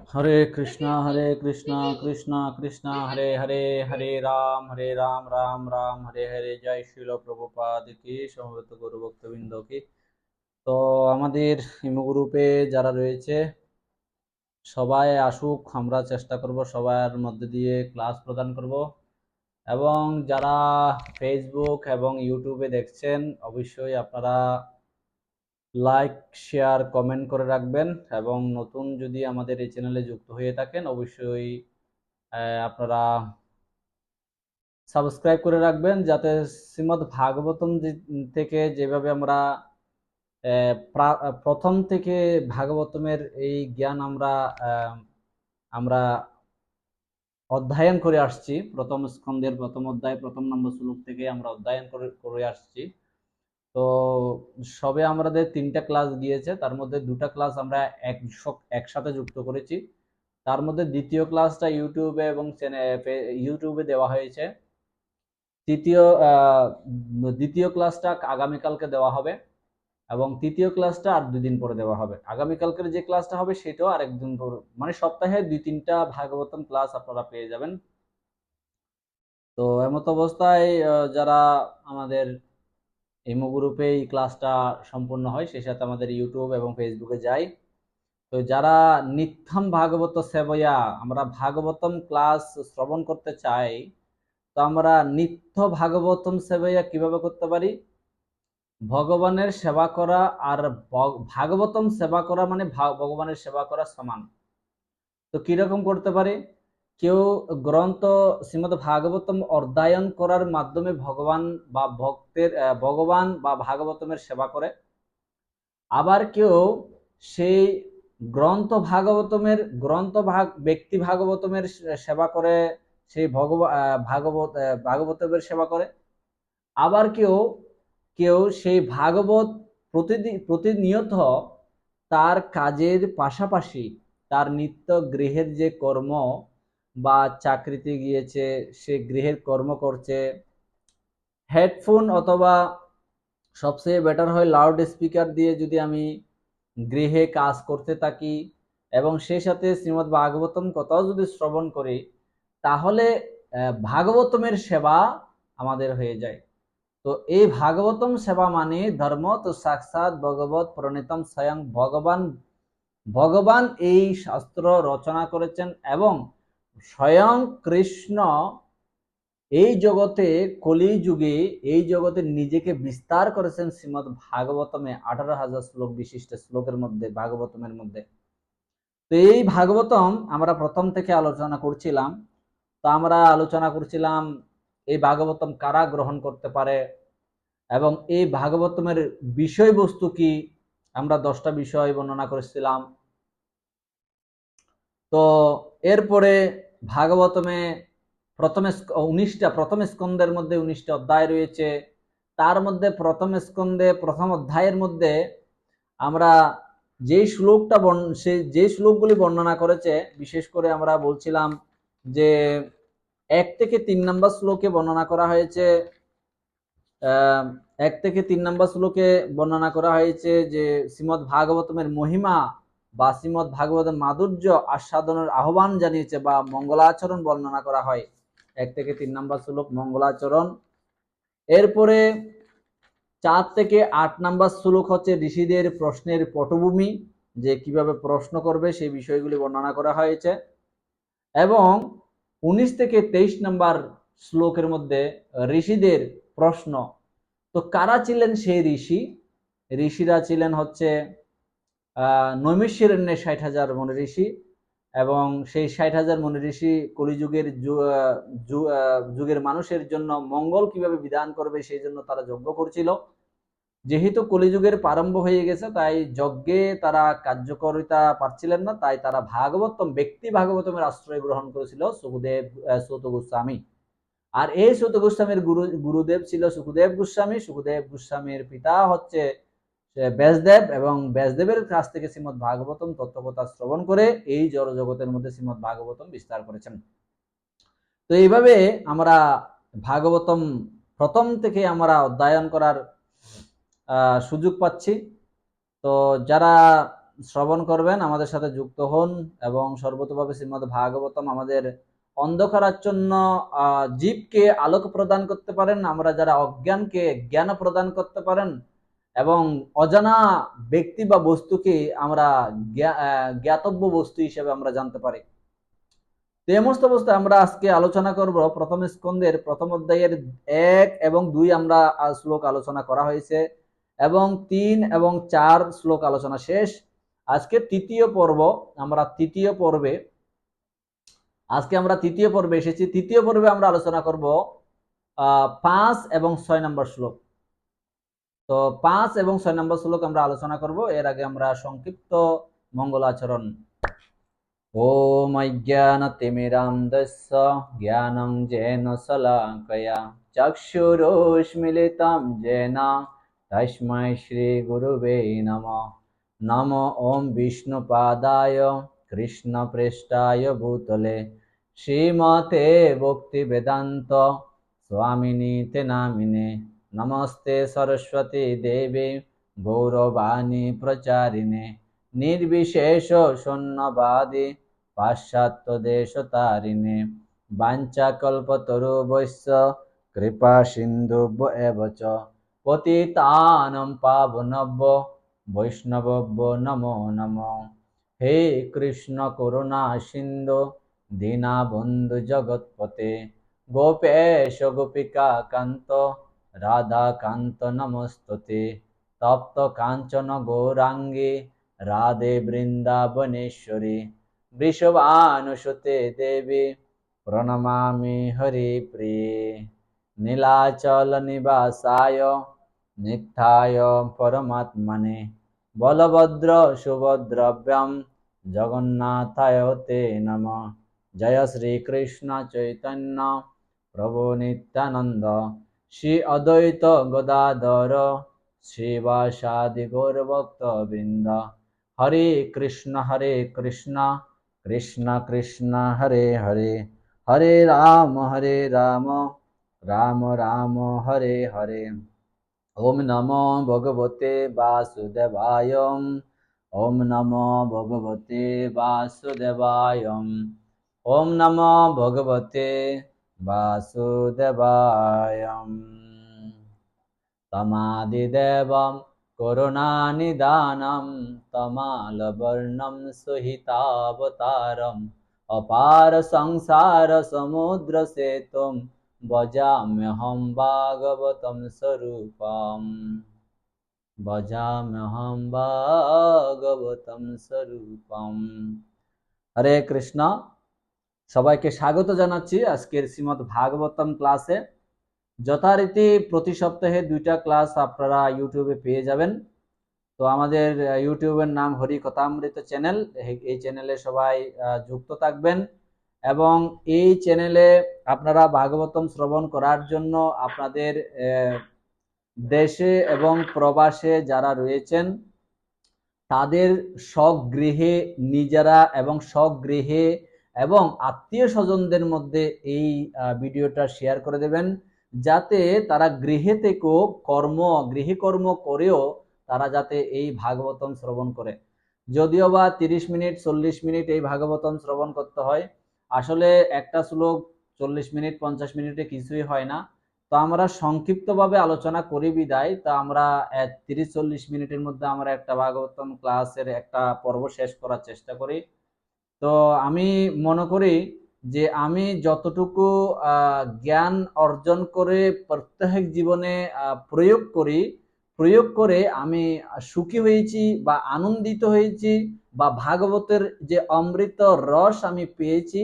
हरे कृष्णा कृष्णा कृष्णा हरे हरे, हरे राम राम राम हरे हरे। जय শিল প্রভুপাদ কি, সমবেত গুরু ভক্তবৃন্দ কি। তো আমাদের ইমো গ্রুপে যারা রয়েছে সবাই আসুক, আমরা চেষ্টা করব সবার মধ্যে দিয়ে ক্লাস প্রদান করব। এবং যারা ফেসবুক এবং ইউটিউবে দেখছেন অবশ্যই আপনারা লাইক শেয়ার কমেন্ট করে রাখবেন। এবং নতুন যদি আমাদের এই চ্যানেলে যুক্ত হয়ে থাকেন অবশ্যই আপনারা সাবস্ক্রাইব করে রাখবেন, যাতে শ্রীমদ্ ভাগবতম থেকে যেভাবে আমরা প্রথম থেকে ভাগবতমের এই জ্ঞান আমরা আমরা অধ্যয়ন করে আসছি। প্রথম স্কন্ধের প্রথম অধ্যায় প্রথম নম্বর শ্লোক থেকে আমরা অধ্যয়ন করে আসছি। তো সবে আমাদের 3টা ক্লাস গিয়েছে, তার মধ্যে 2টা ক্লাস আমরা একসাথে যুক্ত করেছি। তার মধ্যে দ্বিতীয় ক্লাসটা ইউটিউবে দেওয়া হয়েছে। দ্বিতীয় ক্লাসটা আগামীকালকে দেওয়া হবে এবং তৃতীয় ক্লাসটা আর 2 দিন পরে দেওয়া হবে। আগামীকালকের যে ক্লাসটা হবে সেটাও আর একদিন পরে, মানে সপ্তাহে 2-3টা ভাগবতম ক্লাস আপনারা পেয়ে যাবেন। তো এমত অবস্থায় যারা আমাদের ইমো গ্রুপে এই ক্লাসটা সম্পূর্ণ হয় সেই সাথে আমাদের ইউটিউব এবং ফেসবুকে যাই। তো যারা নিত্যম ভাগবত সেবয়া, আমরা ভাগবতম ক্লাস শ্রবণ করতে চাই, তো আমরা নিত্য ভাগবতম সেবয়া কিভাবে করতে পারি? ভগবানের সেবা করা আর ভাগবতম সেবা করা মানে ভগবানের সেবা করা সমান। তো কিরকম করতে পারে? কেউ গ্রন্থ শ্রীমদ ভাগবতম অধ্যয়ন করার মাধ্যমে ভগবান বা ভাগবতমের সেবা করে। আবার কেউ সেই ব্যক্তি ভাগবতমের সেবা করে, সেই ভাগবতমের সেবা করে। আবার কেউ কেউ সেই ভাগবত প্রতিনিয়ত তার কাজের পাশাপাশি তার নিত্য গৃহের যে কর্ম, বা চাকরিতে গিয়েছে সে গৃহের কর্ম করছে, হেডফোন অথবা সবচেয়ে বেটার হয় লাউড স্পিকার দিয়ে যদি আমি গৃহে কাজ করতে থাকি এবং সেই সাথে শ্রীমদ্ ভাগবতম কথাও যদি শ্রবণ করি, তাহলে ভাগবতমের সেবা আমাদের হয়ে যায়। তো এই ভাগবতম সেবা মানে ধর্ম তো সাক্ষাৎ ভগবত প্রণীতম স্বয়ং ভগবান এই শাস্ত্র রচনা করেছেন এবং স্বয়ং কৃষ্ণ এই জগতে কলি যুগে এই জগতে নিজেকে বিস্তার করেছেন শ্রীমদ্ ভাগবতমে 18,000 শ্লোক বিশিষ্ট শ্লোকের মধ্যে, ভাগবতমের মধ্যে। তো এই ভাগবতম আমরা প্রথম থেকে আলোচনা করছিলাম। তো আমরা আলোচনা করছিলাম এই ভাগবতম কারা গ্রহণ করতে পারে এবং এই ভাগবতমের বিষয়বস্তু কি। আমরা 10টা বিষয় বর্ণনা করেছিলাম। তো এরপরে ভাগবতমে প্রথম স্কন্ধের মধ্যে 19টা অধ্যায় রয়েছে। তার মধ্যে প্রথম স্কন্ধে প্রথম অধ্যায়ের মধ্যে আমরা যে শ্লোকগুলি বর্ণনা করেছে, বিশেষ করে আমরা বলছিলাম যে 1 থেকে 3 নম্বর শ্লোকে বর্ণনা করা হয়েছে। 1 থেকে 3 নম্বর শ্লোকে বর্ণনা করা হয়েছে যে শ্রীমদ্ ভাগবতমের মহিমা বা শ্রীমদ্ ভাগবতের মাধুর্য আস্বাদনের আহ্বান জানিয়েছে বা মঙ্গলাচরণ বর্ণনা করা হয়। 1 থেকে 3 নম্বর শ্লোক মঙ্গলাচরণ। এরপরে 4 থেকে 8 নম্বর শ্লোক হচ্ছে ঋষিদের প্রশ্নের পটভূমি, যে কিভাবে প্রশ্ন করবে সেই বিষয়গুলি বর্ণনা করা হয়েছে। এবং 19 থেকে 23 নম্বর শ্লোকের মধ্যে ঋষিদের প্রশ্ন। তো কারা ছিলেন সেই ঋষি? ঋষিরা ছিলেন হচ্ছে নৈমিষারণ্যে 60,000 মনি ঋষি, এবং সেই 60,000 মনি ঋষি যুগের মানুষের জন্য মঙ্গল কিভাবে বিধান করবে সেই জন্য তারা যজ্ঞ করছিল। যেহেতু কলিযুগের প্রারম্ভ হয়ে গেছে তাই যজ্ঞে তারা কার্যকারিতা পাচ্ছিলেন না, তাই তারা ব্যক্তি ভাগবতমের আশ্রয় গ্রহণ করেছিল সূত গোস্বামী। আর এই সূত গোস্বামীর গুরুদেব ছিল সুখদেব গোস্বামী। সুখদেব গোস্বামীর পিতা হচ্ছে ব্যাসদেব, এবং ব্যাসদেবের কাছ থেকে শ্রীমদ্ ভাগবতম তত্ত্বকথা শ্রবণ করে এই জড় জগতের মধ্যে শ্রীমদ্ ভাগবতম বিস্তার করেছেন। তো এইভাবে আমরা ভাগবতম প্রথম থেকে আমরা অধ্যয়ন করার সুযোগ পাচ্ছি। তো যারা শ্রবণ করবেন, আমাদের সাথে যুক্ত হন এবং সর্বতোভাবে শ্রীমদ্ ভাগবতম আমাদের অন্ধকারাচ্ছন্ন জীবকে আলোক প্রদান করতে পারেন, আমরা যারা অজ্ঞানকে জ্ঞান প্রদান করতে পারেন এবং অজানা ব্যক্তি বা বস্তুকে আমরা জ্ঞাতব্য বস্তু হিসেবে আমরা জানতে পারি। তো এই সমস্ত অবস্থায় আমরা আজকে আলোচনা করব প্রথম স্কন্ধের প্রথম অধ্যায়ের 1 এবং 2 আমরা শ্লোক আলোচনা করা হয়েছে এবং 3 এবং 4 শ্লোক আলোচনা শেষ। আজকে তৃতীয় পর্ব, আমরা তৃতীয় পর্বে এসেছি। তৃতীয় পর্বে আমরা আলোচনা করব 5 এবং 6 নম্বর শ্লোক। তো 5 এবং 6 নম্বর শ্লোক আমরা আলোচনা করব। এর আগে আমরা সংক্ষিপ্ত মঙ্গলাচরণ। ॐ अज्ञानतिमिरान्धस्य ज्ञानं येन शलाकया चक्षुरुन्मीलितं येन तस्मै श्रीगुरुवे नमः। नमो ॐ विष्णुपादाय कृष्णप्रेष्ठाय भूतले श्रीमते भक्तिवेदान्त स्वामिनीते नामिने। नमस्ते सरस्वती देवी गौरवाणी प्रचारिणे निर्विशेष शून्यवादी पाश्चात्य देशतारिणे वाञ्छाकल्पतरुभ्यश्च कृपा सिन्धुभ्य एव च पतितानं पावनेभ्यो वैष्णवेभ्यो नमो नमः। हे कृष्ण करुणा सिन्धु दीनबन्धु जगत्पते गोपेश गोपिका कान्त राधाकान्त नमस्तुते। तप्त काञ्चन गौराङ्गी राधे वृन्दावनेश्वरी वृषभानुसुते देवी प्रणमामि हरिप्रिये। नीलाचल निवासाय नित्याय परमात्मने बलभद्र सुभद्रभ्यां जगन्नाथाय ते नमः। जय श्री कृष्ण चैतन्य प्रभु नित्यानंद श्री अद्वैत गदाधर श्रीवासादि गौरभक्तवृंद। हरे कृष्ण कृष्ण कृष्ण हरे हरे, हरे राम राम राम हरे हरे। ओम नमो भगवते वासुदेवाय, ओम नमो भगवते वासुदेवाय, ओम नमो भगवते वासुदेवाय। तमादिदेवं करुणानिधानं तमालवर्णं सुहितावतारम् अपार संसार समुद्र सेतुं भजाम्यहं भागवतं स्वरूपम्, भजाम्यहं भागवतं स्वरूपम्। हरे कृष्ण। সবাইকে স্বাগত জানাচ্ছি আজকের শ্রীমদ্ ভাগবতম ক্লাসে। যথারীতি প্রতি সপ্তাহে 2টা ক্লাস আপনারা ইউটিউবে পেয়ে যাবেন। তো আমাদের ইউটিউবের নাম হরি কথামৃত চ্যানেল। এই চ্যানেলে সবাই যুক্ত থাকবেন এবং এই চ্যানেলে আপনারা ভাগবতম শ্রবণ করার জন্য আপনাদের দেশে এবং প্রবাসে যারা রয়েছেন তাদের স্বগৃহে নিজেরা এবং স্বগৃহে এবং আত্মীয় স্বজনদের মধ্যে এই ভিডিওটা শেয়ার করে দেবেন, যাতে তারা গৃহে থেকেও গৃহে কর্ম করেও তারা যাতে এই ভাগবতম শ্রবণ করে। যদিও বা 30 মিনিট 40 মিনিট এই ভাগবতম শ্রবণ করতে হয়, আসলে একটা শ্লোক 40 মিনিট 50 মিনিটে কিছুই হয় না। তো আমরা সংক্ষিপ্তভাবে আলোচনা করি বিদায় তা আমরা 30-40 মিনিটের মধ্যে আমরা একটা ভাগবতম ক্লাসের একটা পর্ব শেষ করার চেষ্টা করি। তো আমি মনে করি যে আমি যতটুকু জ্ঞান অর্জন করে প্রত্যেক জীবনে প্রয়োগ করে আমি সুখী হয়েছি বা আনন্দিত হয়েছি বা ভাগবতের যে অমৃত রস আমি পেয়েছি,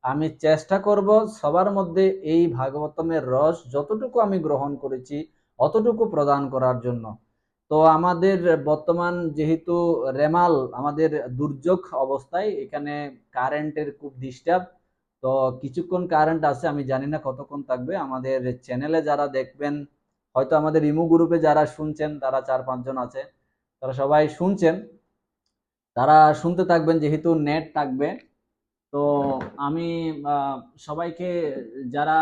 আমি চেষ্টা করব সবার মধ্যে এই ভাগবতমের রস যতটুকু আমি গ্রহণ করেছি অতটুকু প্রদান করার জন্য। তো আমাদের বর্তমান যেহেতু রেমাল আমাদের দুর্যোগ অবস্থায়, এখানে কারেন্টের খুব ডিস্টার্ব। তো কিছুক্ষণ কারেন্ট আছে, আমি জানি না কতক্ষণ থাকবে। আমাদের চ্যানেলে যারা দেখবেন, হয়তো আমাদের ইমো গ্রুপে যারা শুনছেন তারা 4-5 জন আছে, তারা সবাই শুনছেন, তারা শুনতে থাকবেন যেহেতু নেট থাকবে। তো আমি সবাইকে যারা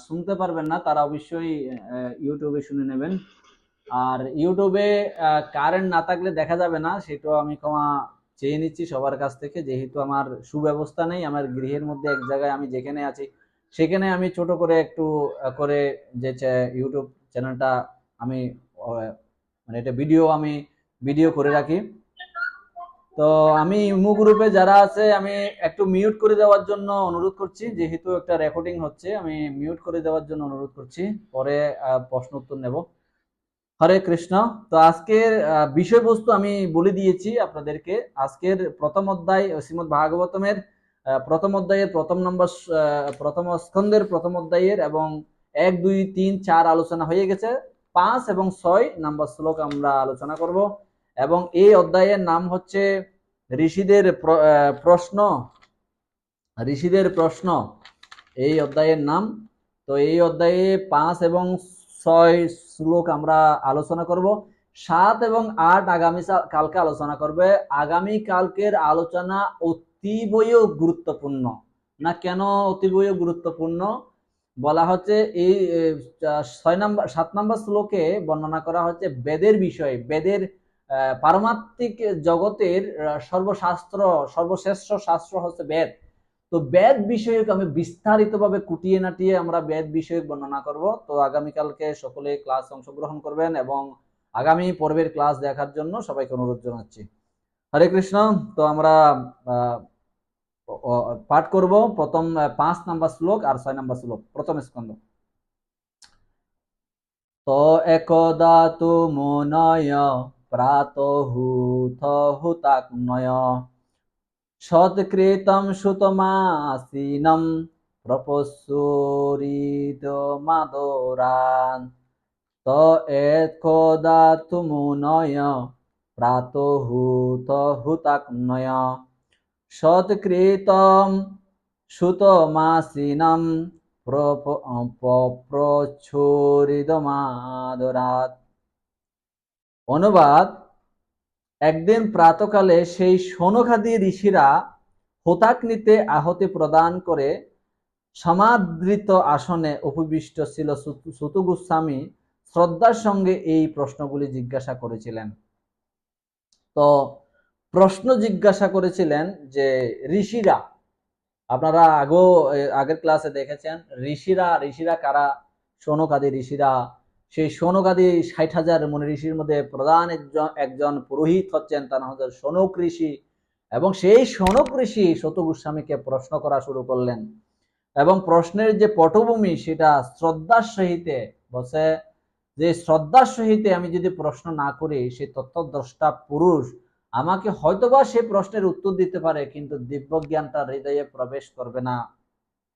শুনতে পারবেন না তারা অবশ্যই ইউটিউবে শুনে নেবেন। আর ইউটিউবে কারেন্ট না থাকলে দেখা যাবে না, সেটাও আমি ক্ষমা চেয়ে নিচ্ছি সবার কাছ থেকে, যেহেতু আমার সুব্যবস্থা নেই। আমার গৃহের মধ্যে এক জায়গায় আমি যেখানে আছি সেখানে আমি ছোট করে একটু করে যে ইউটিউব চ্যানেলটা আমি মানে এটা আমি ভিডিও করে রাখি। তো আমি ইমো গ্রুপে যারা আছে আমি একটু মিউট করে দেওয়ার জন্য অনুরোধ করছি, যেহেতু একটা রেকর্ডিং হচ্ছে, আমি মিউট করে দেওয়ার জন্য অনুরোধ করছি, পরে প্রশ্ন উত্তর নেব। হরে কৃষ্ণ। তো আজকের বিষয়বস্তু আমি বলে দিয়েছি আপনাদেরকে। আজকের প্রথম অধ্যায় শ্রীমদ্ ভাগবতমের প্রথম অধ্যায়ের প্রথম স্কন্ধের প্রথম অধ্যায়ের এবং 1, 2, 3, 4 আলোচনা হয়ে গেছে। 5 এবং 6 নাম্বার শ্লোক আমরা আলোচনা করব। এবং এই অধ্যায়ের নাম হচ্ছে ঋষিদের প্রশ্ন। ঋষিদের প্রশ্ন এই অধ্যায়ের নাম। তো এই অধ্যায়ে 5 এবং 6 শ্লোক আমরা আলোচনা করব। 7 এবং 8 আগামী কালকে আলোচনা করবে। আগামী কালকের আলোচনা অতীবই গুরুত্বপূর্ণ। না কেন অতীবই গুরুত্বপূর্ণ বলা হচ্ছে? এই 7 নম্বর শ্লোকে বর্ণনা করা হচ্ছে বেদের বিষয়। বেদের পারমাত্মিক জগতের সর্বশ্রেষ্ঠ শাস্ত্র হচ্ছে বেদ। তো বেদ বিষয়ক আমি বিস্তারিতভাবে কুটিয়ে নাটিয়ে আমরা বেদ বিষয়ক বর্ণনা করব। তো আগামীকালকে সকলে ক্লাস অংশগ্রহণ করবেন এবং আগামী পর্বের ক্লাস দেখার জন্য সবাইকে অনুরোধ জানাচ্ছি। হরে কৃষ্ণ। তো আমরা পাঠ করব প্রথম 5 নাম্বার শ্লোক আর 6 নাম্বার শ্লোক, প্রথম স্কন্ধ। তো একদা তু মুনয় প্রাতঃ হুতাগ্নয় সৎকৃতম সুতমাসীনম প্রপসুরিদমাদরান ত একদা তু মুনয় প্রাতঃ হুতাগ্নয় সৎকৃতম সুতমাসীনম প্রচ্ছুরিদমাদরাত। অনুবাদ: একদিন প্রাতকালে সেই শৌনকাদি ঋষিরা হোতাগ্নিতে আহুতি প্রদান করে সমাদৃত আসনে উপবিষ্ট ছিল। সূত গোস্বামী শ্রদ্ধার সঙ্গে এই প্রশ্নগুলি জিজ্ঞাসা করেছিলেন। তো প্রশ্ন জিজ্ঞাসা করেছিলেন যে ঋষিরা, আপনারা আগের ক্লাসে দেখেছেন ঋষিরা কারা? শৌনকাদি ঋষিরা। সেই শৌনকাদি 60,000 মুনি ঋষির মধ্যে প্রধান একজন পুরোহিত হচ্ছেন, তার নাম হচ্ছে শৌনক ঋষি। এবং সেই শৌনক ঋষি সূত গোস্বামীকে প্রশ্ন করা শুরু করলেন এবং প্রশ্নের যে পটভূমি সেটা শ্রদ্ধার সহিতে বসে, যে শ্রদ্ধার সহিতে আমি যদি প্রশ্ন না করি, সে তত্ত্বদ্রষ্টা পুরুষ আমাকে হয়তোবা সে প্রশ্নের উত্তর দিতে পারে, কিন্তু দিব্য জ্ঞানটা হৃদয়ে প্রবেশ করবে না,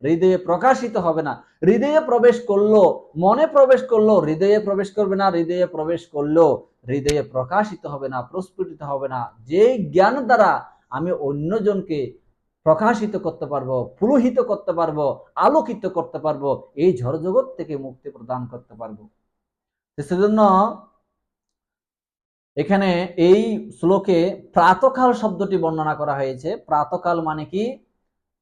হৃদয়ে প্রকাশিত হবে না। হৃদয়ে প্রবেশ করলো, মনে প্রবেশ করলো, হৃদয়ে প্রবেশ করবে না। হৃদয়ে প্রবেশ করলো, হৃদয়ে প্রকাশিত হবে না, প্রস্ফুটিত হবে না। যে জ্ঞান দ্বারা আমি অন্যজনকে প্রকাশিত করতে পারবো, পুরোহিত করতে পারবো, আলোকিত করতে পারবো, এই ঝড়জগৎ থেকে মুক্তি প্রদান করতে পারবো। সেজন্য এখানে এই শ্লোকে প্রাতকাল শব্দটি বর্ণনা করা হয়েছে। প্রাতকাল মানে কি?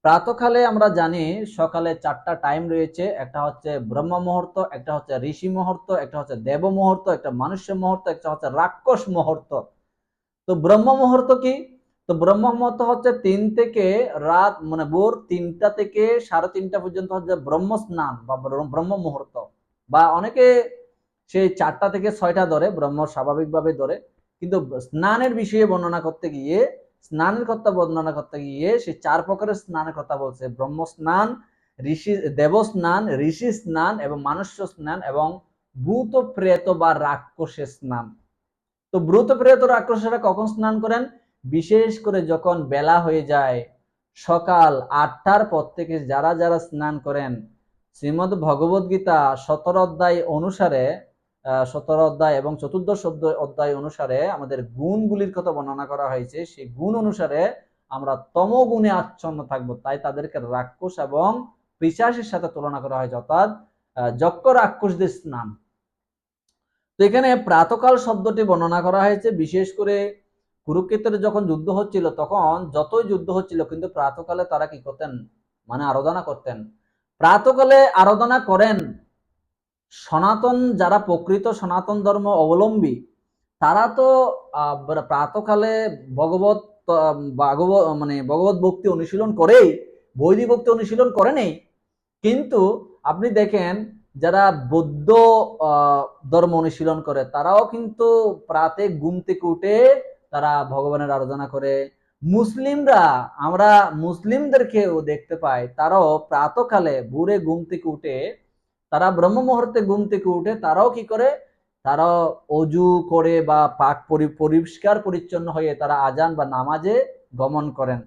প্রাতকালে আমরা জানি সকালে 4টা টাইম রয়েছে। একটা হচ্ছে ব্রহ্ম মুহূর্ত, একটা হচ্ছে ঋষি মুহূর্ত, একটা হচ্ছে দেব মুহূর্ত, একটা মানুষ্য মুহূর্ত, একটা হচ্ছে রাক্ষস মুহূর্ত। তো ব্রহ্ম মুহূর্ত কি? তো ব্রহ্ম মুহূর্ত হচ্ছে 3 থেকে রাত মানে ভোর 3টা থেকে 3:30 পর্যন্ত হচ্ছে ব্রহ্ম স্নান বা ব্রহ্ম মুহূর্ত। বা অনেকে সেই 4টা থেকে 6টা ধরে, ব্রহ্ম স্বাভাবিকভাবে ধরে, কিন্তু স্নানের বিষয়ে বর্ণনা করতে গিয়ে, স্নানের কথা বর্ণনা করতে গিয়ে সে 4 প্রকারের স্নানের কথা বলছে: ব্রহ্ম স্নান, দেব স্নান, ঋষি স্নান এবং মানুষ্য স্নান এবং ভূত প্রেত বা রাক্ষসের স্নান। তো ভূত প্রেত রাক্ষসেরা কখন স্নান করেন? বিশেষ করে যখন বেলা হয়ে যায়, সকাল 8টার পর থেকে যারা যারা স্নান করেন, শ্রীমদ্ ভগবদ গীতা 17 অধ্যায় অনুসারে, 17 অধ্যায় এবং 14 অধ্যায় অনুসারে আমাদের গুণগুলির কথা বর্ণনা করা হয়েছে। সেই গুণ অনুসারে আমরা তমগুণে আচ্ছন্ন থাকবো, তাই তাদেরকে রাক্ষস এবং পিশাচের সাথে তুলনা করা হয়েছে, অর্থাৎ যক্ষ রাক্ষসদের স্নান। তো এখানে প্রাতকাল শব্দটি বর্ণনা করা হয়েছে বিশেষ করে কুরুক্ষেত্রে যখন যুদ্ধ হচ্ছিল, তখন যতই যুদ্ধ হচ্ছিল কিন্তু প্রাতকালে তারা কি করতেন? মানে আরাধনা করতেন। প্রাতকালে আরাধনা করেন সনাতন যারা প্রকৃত সনাতন ধর্ম অবলম্বী তারা তো প্রাতকালে ভগবত মানে ভগবত ভক্তি অনুশীলন করেই, বৈদিক ভক্তি অনুশীলন করে নেই। কিন্তু আপনি দেখেন যারা বৌদ্ধ ধর্ম অনুশীলন করে তারাও কিন্তু প্রাতে ঘুম থেকে উঠে তারা ভগবানের আরাধনা করে। মুসলিমরা, আমরা মুসলিমদেরকেও দেখতে পাই তারাও প্রাতকালে ভোরে ঘুম থেকে উঠে, তারা ব্রহ্ম মুহূর্তে ঘুম থেকে উঠে তারাও কি করে, তারা অজু করে বা পাক পরিষ্কার পরিচ্ছন্ন হয়ে তারা আজান বা নামাজে গমন করেন।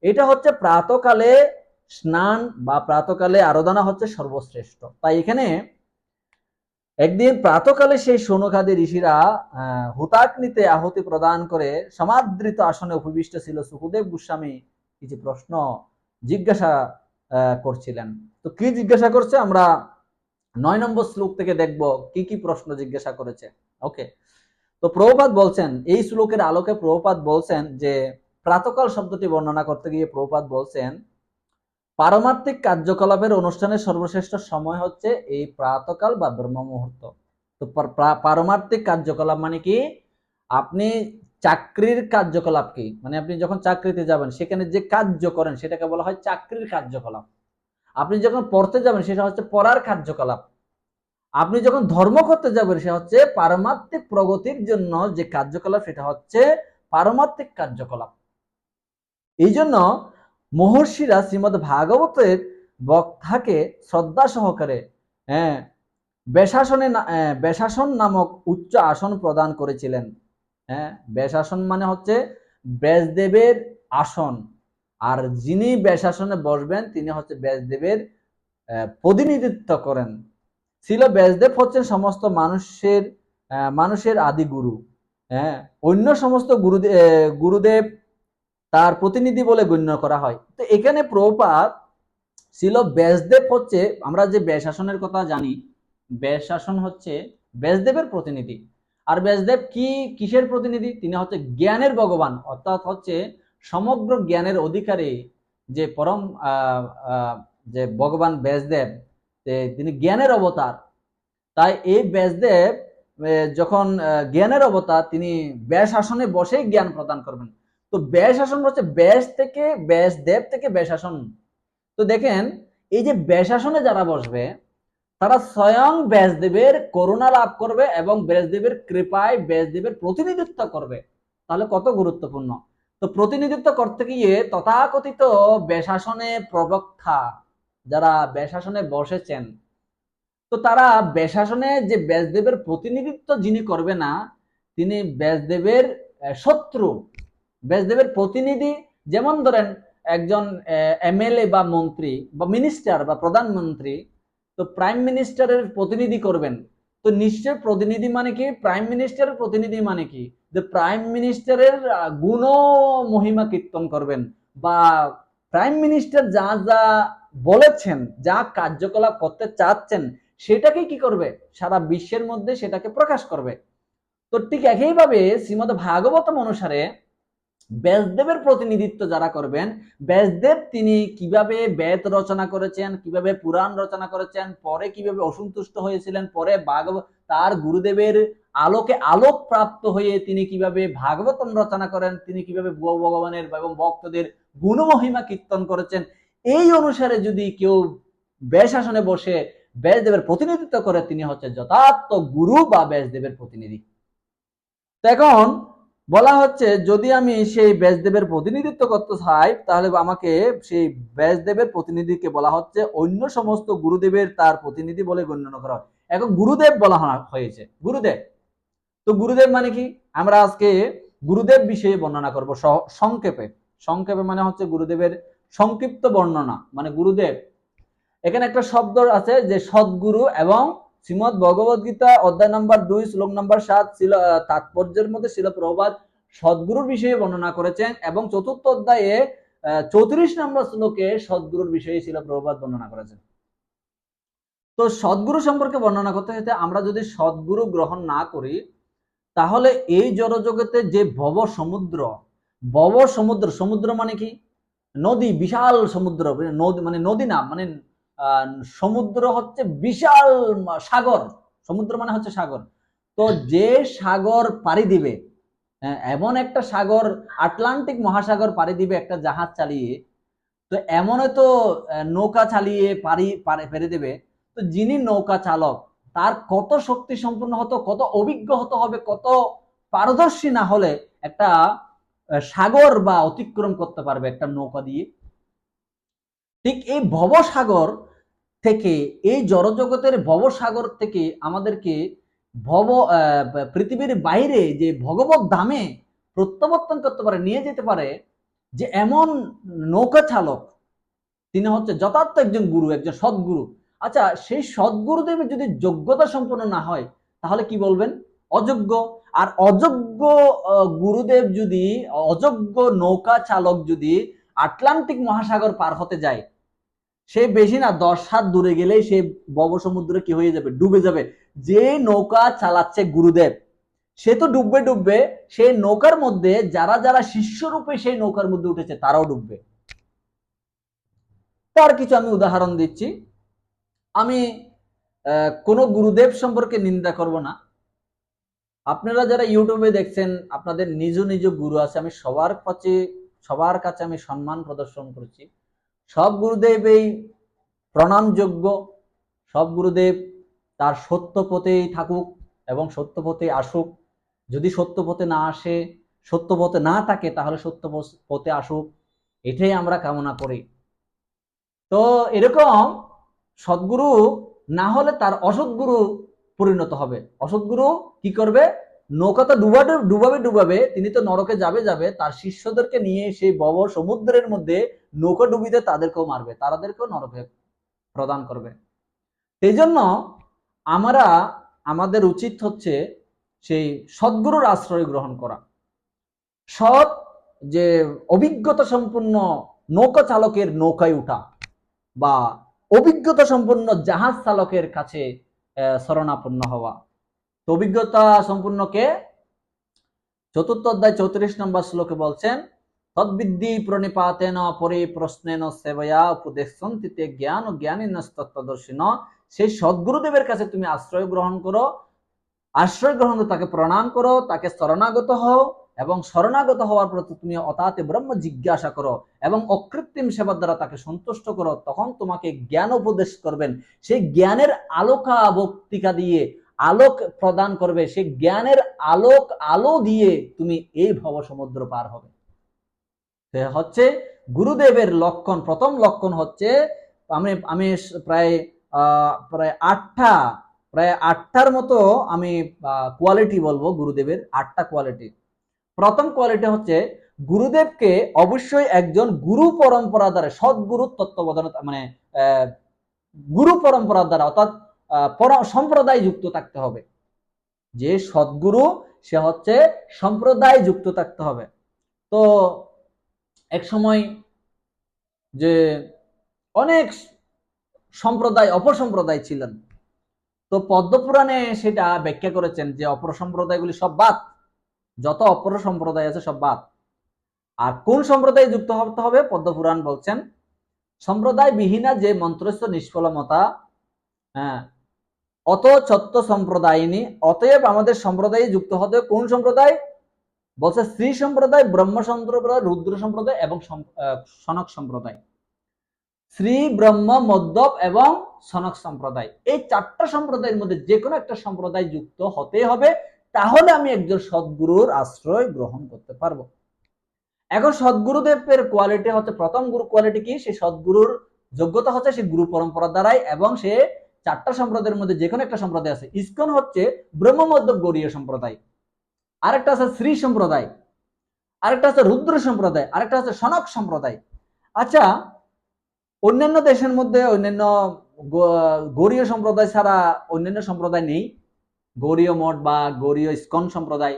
এটা হচ্ছে প্রাতকালে স্নান বা প্রাতকালে আরাধনা হচ্ছে সর্বশ্রেষ্ঠ। তাই এখানে একদিন প্রাতকালে সেই সৌনকাদি ঋষিরা হুতাগ্নিতে আহুতি প্রদান করে সমাদৃত আসনে উপবিষ্ট ছিল। সুখদেব গোস্বামী কিছু প্রশ্ন জিজ্ঞাসা করছিলেন। তো কি জিজ্ঞাসা করছে আমরা 9 নম্বর শ্লোক থেকে দেখব কি কি প্রশ্ন জিজ্ঞাসা করেছে। ওকে, তো প্রভুপাদ বলছেন, এই শ্লোকের আলোকে প্রভুপাদ বলছেন যে প্রাতকাল শব্দটি বর্ণনা করতে গিয়ে প্রভুপাদ বলছেন পারমার্থিক কার্যকলাপের অনুষ্ঠানের সর্বশ্রেষ্ঠ সময় হচ্ছে এই প্রাতকাল বা ব্রহ্ম মুহূর্ত। তো পারমার্থিক কার্যকলাপ মানে কি, আপনি চাকরির কার্যকলাপ কি, মানে আপনি যখন চাকরিতে যাবেন সেখানে যে কার্য করেন সেটাকে বলা হয় চাকরির কার্যকলাপ। আপনি যখন পড়তে যাবেন সেটা হচ্ছে পড়ার কার্যকলাপ। আপনি যখন ধর্ম করতে যাবেন সেটা হচ্ছে পারমার্থিক প্রগতির জন্য যে কার্যকলাপ সেটা হচ্ছে পারমার্থিক কার্যকলাপ। এই জন্য মহর্ষিরা শ্রীমদ ভাগবতের বক্তাকে শ্রদ্ধা সহকারে বেশাসন নামক উচ্চ আসন প্রদান করেছিলেন। বেশাসন মানে হচ্ছে ব্যাসদেবের আসন, আর যিনি বেশাসনে বসবেন তিনি হচ্ছে ব্যাসদেবের প্রতিনিধিত্ব করেন। ছিল ব্যাসদেব হচ্ছেন সমস্ত মানুষের আদি গুরু। অন্য সমস্ত গুরুদেব তার প্রতিনিধি বলে গণ্য করা হয়। তো এখানে প্রভুপাদ ছিল ব্যাসদেব হচ্ছে, আমরা যে ব্যাসাসনের কথা জানি, ব্যাসাসন হচ্ছে ব্যাসদেবের প্রতিনিধি। আর ব্যাসদেব কি কিসের প্রতিনিধি, তিনি হচ্ছে জ্ঞানের ভগবান, অর্থাৎ হচ্ছে সমগ্র জ্ঞানের অধিকারী যে পরম যে ভগবান ব্যাসদেব, তিনি জ্ঞানের অবতার। তাই এই ব্যাসদেব যখন জ্ঞানের অবতার, তিনি ব্যাস আসনে বসেই জ্ঞান প্রদান করবেন। তো ব্যাস আসন হচ্ছে ব্যাসদেব থেকে ব্যাস আসন। তো দেখেন এই যে ব্যাস আসনে যারা বসবে তারা স্বয়ং ব্যাসদেবের করুণা লাভ করবে এবং ব্যাসদেবের কৃপায় ব্যাসদেবের প্রতিনিধিত্ব করবে। তাহলে কত গুরুত্বপূর্ণ। তো প্রতিনিধিত্ব করতে গিয়ে তথাকথিত ব্যাসাসনে প্রবক্তা যারা ব্যাসাসনে বসেছেন, তো তারা ব্যাসাসনে যে ব্যাসদেবের প্রতিনিধিত্ব যিনি করবে না, তিনি ব্যাসদেবের শত্রু, ব্যাসদেবের প্রতিনিধি। যেমন ধরেন একজন এমএলএ বা মন্ত্রী বা মিনিস্টার বা প্রধানমন্ত্রী, তো প্রাইম মিনিস্টারের প্রতিনিধি করবেন, তো নিশ্চয় প্রতিনিধি মানে কি, প্রাইম মিনিস্টারের প্রতিনিধি মানে কি, যে প্রাইম মিনিস্টারের গুণ মহিমা কীর্তন করবেন, বা প্রাইম মিনিস্টার যা যা বলেছেন, যা কার্যকলাপ করতে চাচ্ছেন সেটাকে কি করবে, সারা বিশ্বের মধ্যে সেটাকে প্রকাশ করবে। তো ঠিক একইভাবে শ্রীমদ ভাগবতম অনুসারে ব্যাসদেবের প্রতিনিধিত্ব যারা করবেন, ব্যাসদেব তিনি কিভাবে বেদ রচনা করেছেন, কিভাবে পুরাণ রচনা করেছেন, পরে কিভাবে অসন্তুষ্ট হয়েছিলেন, পরে তার গুরুদেবের আলোকে আলোক প্রাপ্ত হয়ে তিনি কিভাবে ভাগবতম রচনা করেন, তিনি কিভাবে ভগবানের এবং ভক্তদের গুণমহিমা কীর্তন করেছেন, এই অনুসারে যদি কেউ ব্যাসাসনে বসে ব্যাসদেবের প্রতিনিধিত্ব করে তিনি হচ্ছে যথার্থ গুরু বা ব্যাসদেবের প্রতিনিধি। এখন বলা হচ্ছে যদি আমি সেই ব্যাসদেবের প্রতিনিধিত্ব করতে চাই তাহলে আমাকে সেই ব্যাসদেবের প্রতিনিধিকে বলা হচ্ছে অন্য সমস্ত গুরুদেবের তার প্রতিনিধি বলে গণ্য করা হয়। এখন গুরুদেব বলা হয়েছে, গুরুদেব। তো গুরুদেব মানে কি, আমরা আজকে গুরুদেব বিষয়ে বর্ণনা করব সংক্ষেপে। সংক্ষেপে মানে হচ্ছে গুরুদেবের সংক্ষিপ্ত বর্ণনা, মানে গুরুদেব। এখানে একটা শব্দ আছে যে সদ্গুরু, এবং শ্রীমদ ভগবদ গীতা অধ্যায় নম্বর 2 শ্লোক নম্বর 7 ছিল তাৎপর্যের মধ্যে ছিল প্রভুপাদ সদ্গুরুর বিষয়ে বর্ণনা করেছেন, এবং চতুর্থ অধ্যায়ে 34 নম্বর শ্লোকে সদ্গুরুর বিষয়ে ছিল প্রভুপাদ বর্ণনা করেছেন। তো সদ্গুরু সম্পর্কে বর্ণনা করতে হতে আমরা যদি সদ্গুরু গ্রহণ না করি তাহলে এই জড়জগতে যে সমুদ্র মানে কি, নদী, বিশাল সমুদ্র, নদী মানে নদী না, মানে সমুদ্র হচ্ছে বিশাল সাগর, সমুদ্র মানে হচ্ছে সাগর। তো যে সাগর পাড়ি দিবে, এমন একটা সাগর, আটলান্টিক মহাসাগর পাড়ি দিবে একটা জাহাজ চালিয়ে, তো এমন তো নৌকা চালিয়ে পেরে দেবে, তো যিনি নৌকা চালক তার কত শক্তি সম্পন্ন হতো, কত অভিজ্ঞ হতে হবে, কত পারদর্শী না হলে একটা সাগর বা অতিক্রম করতে পারবে একটা নৌকা দিয়ে। ঠিক এই ভবসাগর থেকে, এই জড়জগতের ভবসাগর থেকে আমাদেরকে পৃথিবীর বাইরে যে ভগবত ধামে প্রত্যাবর্তন করতে পারে, নিয়ে যেতে পারে, যে এমন নৌকা চালক, তিনি হচ্ছে যথার্থ একজন গুরু, একজন সদ্গুরু। আচ্ছা, সেই সদ্গুরুদেবের যদি যোগ্যতা সম্পন্ন না হয় তাহলে কি বলবেন? অযোগ্য। আর অযোগ্য গুরুদেব যদি, অযোগ্য নৌকা চালক যদি আটলান্টিক মহাসাগর পার হতে যায়, সে বেশি না 10 হাত দূরে গেলেই সে ভবসমুদ্রে কি হয়ে যাবে? ডুবে যাবে। যে নৌকা চালাচ্ছে গুরুদেব, সে তো ডুববে, সেই নৌকার মধ্যে যারা যারা শিষ্যরূপে সেই নৌকার মধ্যে উঠেছে তারাও ডুববে। তার কিছু আমি উদাহরণ দিচ্ছি। আমি কোনো গুরুদেব সম্পর্কে নিন্দা করব না। আপনারা যারা ইউটিউবে দেখছেন, আপনাদের নিজ নিজ গুরু আছে, আমি সবার কাছে আমি সম্মান প্রদর্শন করছি। সব গুরুদেবই প্রণামযোগ্য, সব গুরুদেব তার সত্য পথেই থাকুক এবং সত্য পথে আসুক। যদি সত্য পথে না আসে, সত্য পথে না থাকে, তাহলে সত্য পথে আসুক, এটাই আমরা কামনা করি। তো এরকম সদ্গুরু না হলে তার অসৎগুরু পরিণত হবে। অসৎগুরু কি করবে? নৌকা তো ডুবাবে, তিনি তো নরকে যাবে, তার শিষ্যদেরকে নিয়ে সেই ভব সমুদ্রের মধ্যে নৌকা ডুবিতে তাদেরকেও মারবে, তাদেরকেও নরকে প্রদান করবে। এই জন্য আমাদের উচিত হচ্ছে সেই সদ্গুরুর আশ্রয় গ্রহণ করা। সৎ যে অভিজ্ঞতা সম্পন্ন নৌকা চালকের নৌকায় উঠা, বা অভিজ্ঞতা সম্পন্ন জাহাজ চালকের কাছে শরণাপন্ন হওয়া। তো অভিজ্ঞতা সম্পন্ন কে? চতুর্থ অধ্যায় 34 নম্বর শ্লোকে বলছেন, তদ্বিদ্ধি প্রণিপাতেন পরে প্রশ্নেন সেবয়া উপদেশন্তিতে জ্ঞান ও জ্ঞানীনস্তত্ত্বদর্শিন। সেই সদ্গুরুদেবের কাছে তুমি আশ্রয় গ্রহণ করো, তাকে প্রণাম করো, তাকে শরণাগত হও, এবং শরণাগত হওয়ার প্রতি তুমি অতাতে ব্রহ্ম জিজ্ঞাসা করো এবং অকৃত্রিম সেবার দ্বারা তাকে সন্তুষ্ট করো। তখন তোমাকে জ্ঞান উপদেশ করবেন, সেই জ্ঞানের আলোকা দিয়ে আলোক প্রদান করবে, সেই জ্ঞানের আলো দিয়ে তুমি এই ভব সমুদ্র পার হবে। হচ্ছে গুরুদেবের লক্ষণ। প্রথম লক্ষণ হচ্ছে, আমি প্রায় 8টার মতো আমি কোয়ালিটি বলবো গুরুদেবের, 8টা কোয়ালিটি। প্রথম কোয়ালিটি হচ্ছে, গুরুদেবকে অবশ্যই একজন গুরু পরম্পরা দ্বারা, সদ্গুরু তত্ত্বাবধান, মানে গুরু পরম্পরা দ্বারা, অর্থাৎ সম্প্রদায় যুক্ত থাকতে হবে। যে সদ্গুরু সে হচ্ছে সম্প্রদায় যুক্ত থাকতে হবে। তো এক সময় যে অনেক সম্প্রদায়, অপসম্প্রদায় ছিলেন, তো পদ্মপুরাণে সেটা ব্যাখ্যা করেছেন যে অপর সম্প্রদায়গুলি সব বাদ, যত অপর সম্প্রদায় আছে সব বাদ। আর কোন সম্প্রদায় যুক্ত হতে হবে? পদ্মপুরাণ বলছেন, সম্প্রদায় বিহীনা যে মন্ত্রস্থ নিষ্ফলমতা, হ্যাঁ, অত ছত্র সম্প্রদায়িনী। অতএব আমাদের সম্প্রদায়ে যুক্ত হতে হবে কোন সম্প্রদায়? বলছে শ্রী সম্প্রদায়, ব্রহ্ম সম্প্রদায়, রুদ্র সম্প্রদায় এবং সনক সম্প্রদায়। শ্রী, ব্রহ্ম, মদ্যপ এবং সনক সম্প্রদায়, এই 4টা সম্প্রদায়ের মধ্যে যে কোনো একটা সম্প্রদায় যুক্ত হতে হবে, তাহলে আমি একজন সদ্গুরুর আশ্রয় গ্রহণ করতে পারবো। এখন সদ্গুরুদেবের কোয়ালিটি হচ্ছে, প্রথম গুরু কোয়ালিটি কি? সে সদ্গুরুর যোগ্যতা হচ্ছে সে গুরু পরম্পরা দ্বারাই, এবং সে 4টা সম্প্রদায়ের মধ্যে যে কোনো একটা সম্প্রদায় আছে। ইসকন হচ্ছে ব্রহ্ম মধ্যম গৌড়ীয় সম্প্রদায়, আরেকটা আছে শ্রী সম্প্রদায়, আরেকটা আছে রুদ্র সম্প্রদায়, আরেকটা আছে সনক সম্প্রদায়। আচ্ছা, অন্যান্য দেশের মধ্যে অন্যান্য গৌড়ীয় সম্প্রদায় ছাড়া অন্যান্য সম্প্রদায় নেই। গৌড়ীয় মঠ বা গৌড়ীয় ইসকন সম্প্রদায়,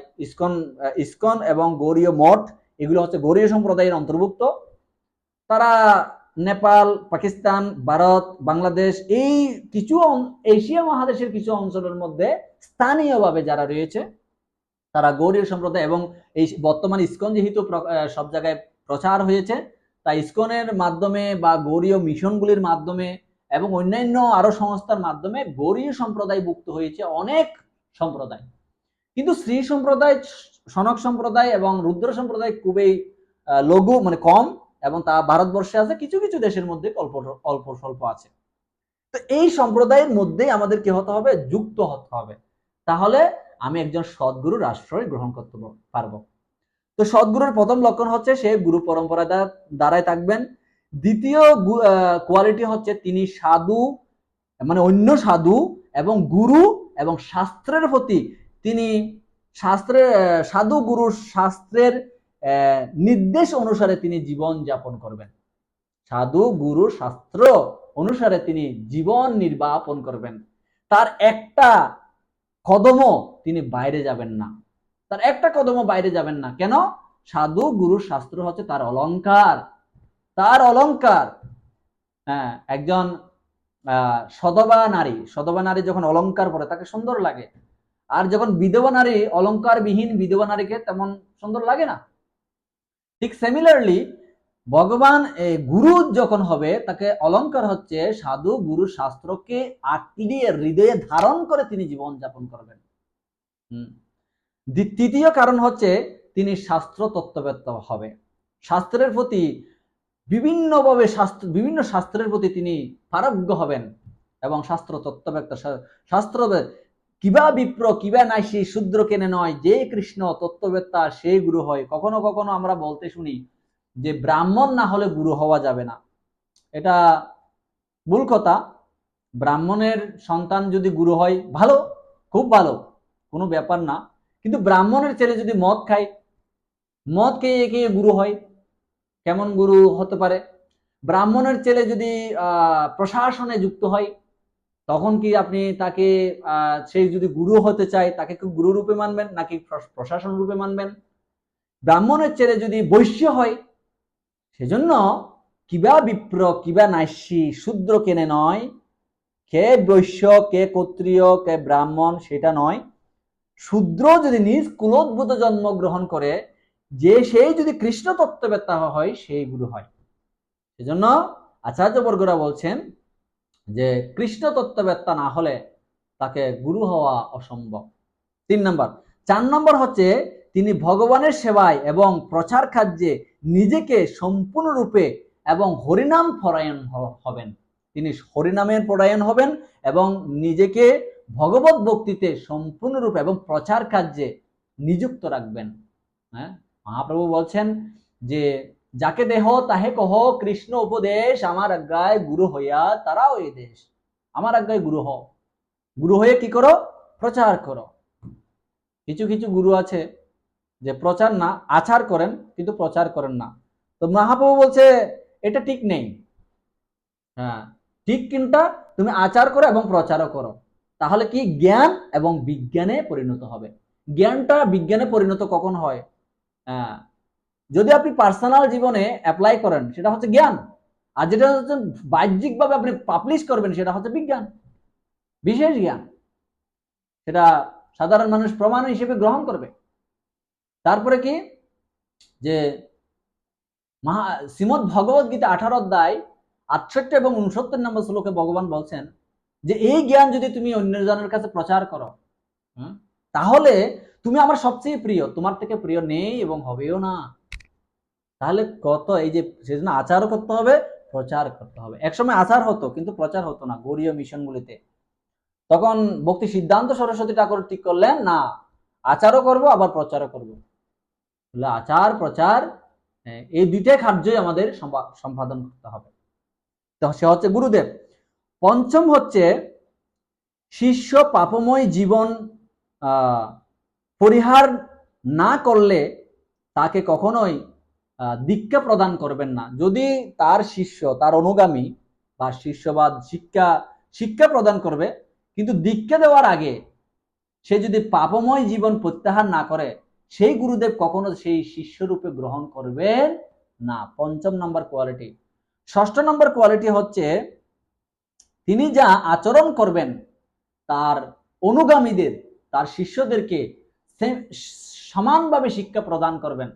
ইসকন এবং গৌড়ীয় মঠ, এগুলো হচ্ছে গৌড়ীয় সম্প্রদায়ের অন্তর্ভুক্ত। তারা নেপাল, পাকিস্তান, ভারত, বাংলাদেশ, এই কিছু এশিয়া মহাদেশের কিছু অঞ্চলের মধ্যে স্থানীয়ভাবে যারা রয়েছে তারা গৌড়ীয় সম্প্রদায়। এবং এই বর্তমান ইসকন যেহেতু সব জায়গায় প্রচার হয়েছে, তাই ইসকনের মাধ্যমে বা গৌড়ীয় মিশনগুলির মাধ্যমে এবং অন্যান্য আরো সংস্থার মাধ্যমে গৌড়ীয় সম্প্রদায় ভুক্ত হয়েছে অনেক সম্প্রদায়, কিন্তু শ্রী সম্প্রদায়, সনক সম্প্রদায় এবং রুদ্র সম্প্রদায় খুবই লঘু, মানে কম, এবং তা ভারতবর্ষে আছে, কিছু কিছু দেশের মধ্যে অল্প অল্প স্বল্প আছে। তো এই সম্প্রদায়ের মধ্যেই আমাদের কি হতে হবে, যুক্ত হতে হবে, তাহলে আমি একজন সদ্গুরুর আশ্রয় গ্রহণ করতে পারবো। তো সদ্গুরুর প্রথম লক্ষণ হচ্ছে সে গুরু পরম্পরা দ্বারাই থাকবেন। দ্বিতীয় কোয়ালিটি হচ্ছে তিনি সাধু, মানে অন্য সাধু এবং গুরু এবং শাস্ত্রের প্রতি তিনি শাস্ত্রের সাধু গুরু শাস্ত্রের নির্দেশ অনুসারে তিনি জীবন যাপন করবেন। সাধু গুরু শাস্ত্র অনুসারে তিনি জীবন নির্বাপন করবেন। তার একটা কদমও তিনি বাইরে যাবেন না, তার একটা কদমও বাইরে যাবেন না। কেন? সাধু গুরু শাস্ত্র হচ্ছে তার অলংকার, তার অলংকার। হ্যাঁ, একজন সধবা নারী যখন অলংকার পরে তাকে সুন্দর লাগে, আর যখন বিধবা নারী অলংকার বিহীন বিধবা নারীকে তেমন সুন্দর লাগে না। ঠিক সিমিলারলি ভগবান গুরু যখন হবে, তাকে অলংকার হচ্ছে সাধু গুরু শাস্ত্রকে আঁকড়িয়ে হৃদয়ে ধারণ করে তিনি জীবন যাপন করবেন। তৃতীয় কারণ হচ্ছে তিনি শাস্ত্র তত্ত্ববেত্তা হবে, শাস্ত্রের প্রতি বিভিন্নভাবে বিভিন্ন শাস্ত্রের প্রতি তিনি পারজ্ঞ হবেন এবং শাস্ত্র তত্ত্ববেত্তা। শাস্ত্র কিবা বিপ্র কিবা নাইসি শূদ্র কেনে নয়, যে কৃষ্ণ তত্ত্ববেত্তা সেই গুরু হয়। কখনো কখনো আমরা বলতে শুনি যে ব্রাহ্মণ না হলে গুরু হওয়া যাবে না, এটা ভুল কথা। ব্রাহ্মণের সন্তান যদি গুরু হয় ভালো, খুব ভালো, কোনো ব্যাপার না। কিন্তু ব্রাহ্মণের ছেলে যদি মদ খায়, মদ খেয়ে খেয়ে গুরু হয়, কেমন গুরু হতে পারে? ব্রাহ্মণের ছেলে যদি প্রশাসনে যুক্ত হয়, তখন কি আপনি তাকে সেই যদি গুরু হতে চায় তাকে কি গুরু রূপে মানবেন নাকি প্রশাসন রূপে মানবেন? ব্রাহ্মণের ছেলে যদি বৈশ্য হয়, সেজন্য কিবা বিপ্র কিবা নাইসি শূদ্র কেনে নয়, কে বৈশ্য কে ক্ষত্রিয় কে ব্রাহ্মণ সেটা নয়, শূদ্র যদি নিজ কুলোদ্ভূত জন্মগ্রহণ করে, যে সেই যদি কৃষ্ণ তত্ত্ববেত্তা হয় সেই গুরু হয়। সেজন্য আচার্যবর্গরা বলছেন যে কৃষ্ণ তত্ত্ববেত্তা না হলে তাকে গুরু হওয়া অসম্ভব। 3 নম্বর। 4 নম্বর হচ্ছে তিনি ভগবানের সেবায় এবং প্রচার কার্যে নিজেকে সম্পূর্ণরূপে এবং হরিনাম পরায়ণ হবেন। তিনি হরিনামের পরায়ণ হবেন এবং নিজেকে ভগবত ভক্তিতে সম্পূর্ণরূপে এবং প্রচার কার্যে নিযুক্ত রাখবেন। হ্যাঁ, মহাপ্রভু বলছেন যে যাকে দেহ তাহে কহ কৃষ্ণ উপদেশ, আমার আজ্ঞায় গুরু হইয়া তারাও এই দেশ। আমার আজ্ঞায় গুরু হও, গুরু হয়ে কি করো? প্রচার করো। কিছু কিছু গুরু আছে যে প্রচার না, আচার করেন কিন্তু প্রচার করেন না। তো মহাপ্রভু বলছে এটা ঠিক নেই। হ্যাঁ, ঠিক কিনটা তুমি আচার করো এবং প্রচারও করো, তাহলে কি জ্ঞান এবং বিজ্ঞানে পরিণত হবে। জ্ঞানটা বিজ্ঞানে পরিণত কখন হয়? হ্যাঁ, যদি আপনি পার্সোনাল জীবনে অ্যাপ্লাই করেন সেটা হচ্ছে জ্ঞান, আর যেটা হচ্ছে বাহ্যিকভাবে আপনি পাবলিশ করবেন সেটা হচ্ছে বিজ্ঞান, বিশেষ জ্ঞান। সেটা সাধারণ মানুষ প্রমাণ হিসেবে গ্রহণ করবে। তারপরে কি যে শ্রীমদ ভগবত গীতা 18 অধ্যায় 68 এবং 69 নম্বর শ্লোকে ভগবান বলছেন যে এই জ্ঞান যদি তুমি অন্যজনের কাছে প্রচার করো, তাহলে তুমি আমার সবচেয়ে প্রিয়, তোমার থেকে প্রিয় নেই এবং হবেও না। তাহলে কত এই যে সেজন্য আচারও করতে হবে, প্রচার করতে হবে। একসময় আচার হতো কিন্তু প্রচার হতো না গৌড়ীয় মিশনগুলিতে। তখন ভক্তি সিদ্ধান্ত সরস্বতী ঠাকুর ঠিক করলেন না, আচারও করব আবার প্রচারও করব। আচার প্রচার এই দুইটাই কার্যই আমাদের সম্পাদন করতে হবে। তো সে হচ্ছে গুরুদেব। পঞ্চম হচ্ছে শিষ্য পাপময় জীবন পরিহার না করলে তাকে কখনোই দীক্ষা প্রদান করবেন না। যদি তার শিষ্য, তার অনুগামী বা শিষ্যবাদ শিক্ষা প্রদান করবে, কিন্তু দীক্ষা দেওয়ার আগে সে যদি পাপময় জীবন প্রত্যাহার না করে, সেই গুরুদেব কখনো সেই শিষ্য রূপে গ্রহণ করবেন না। 5 নম্বর কোয়ালিটি। 6 নম্বর কোয়ালিটি হচ্ছে তিনি যা আচরণ করবেন তার অনুগামীদের, তার শিষ্যদেরকে সমানভাবে শিক্ষা প্রদান করবেন।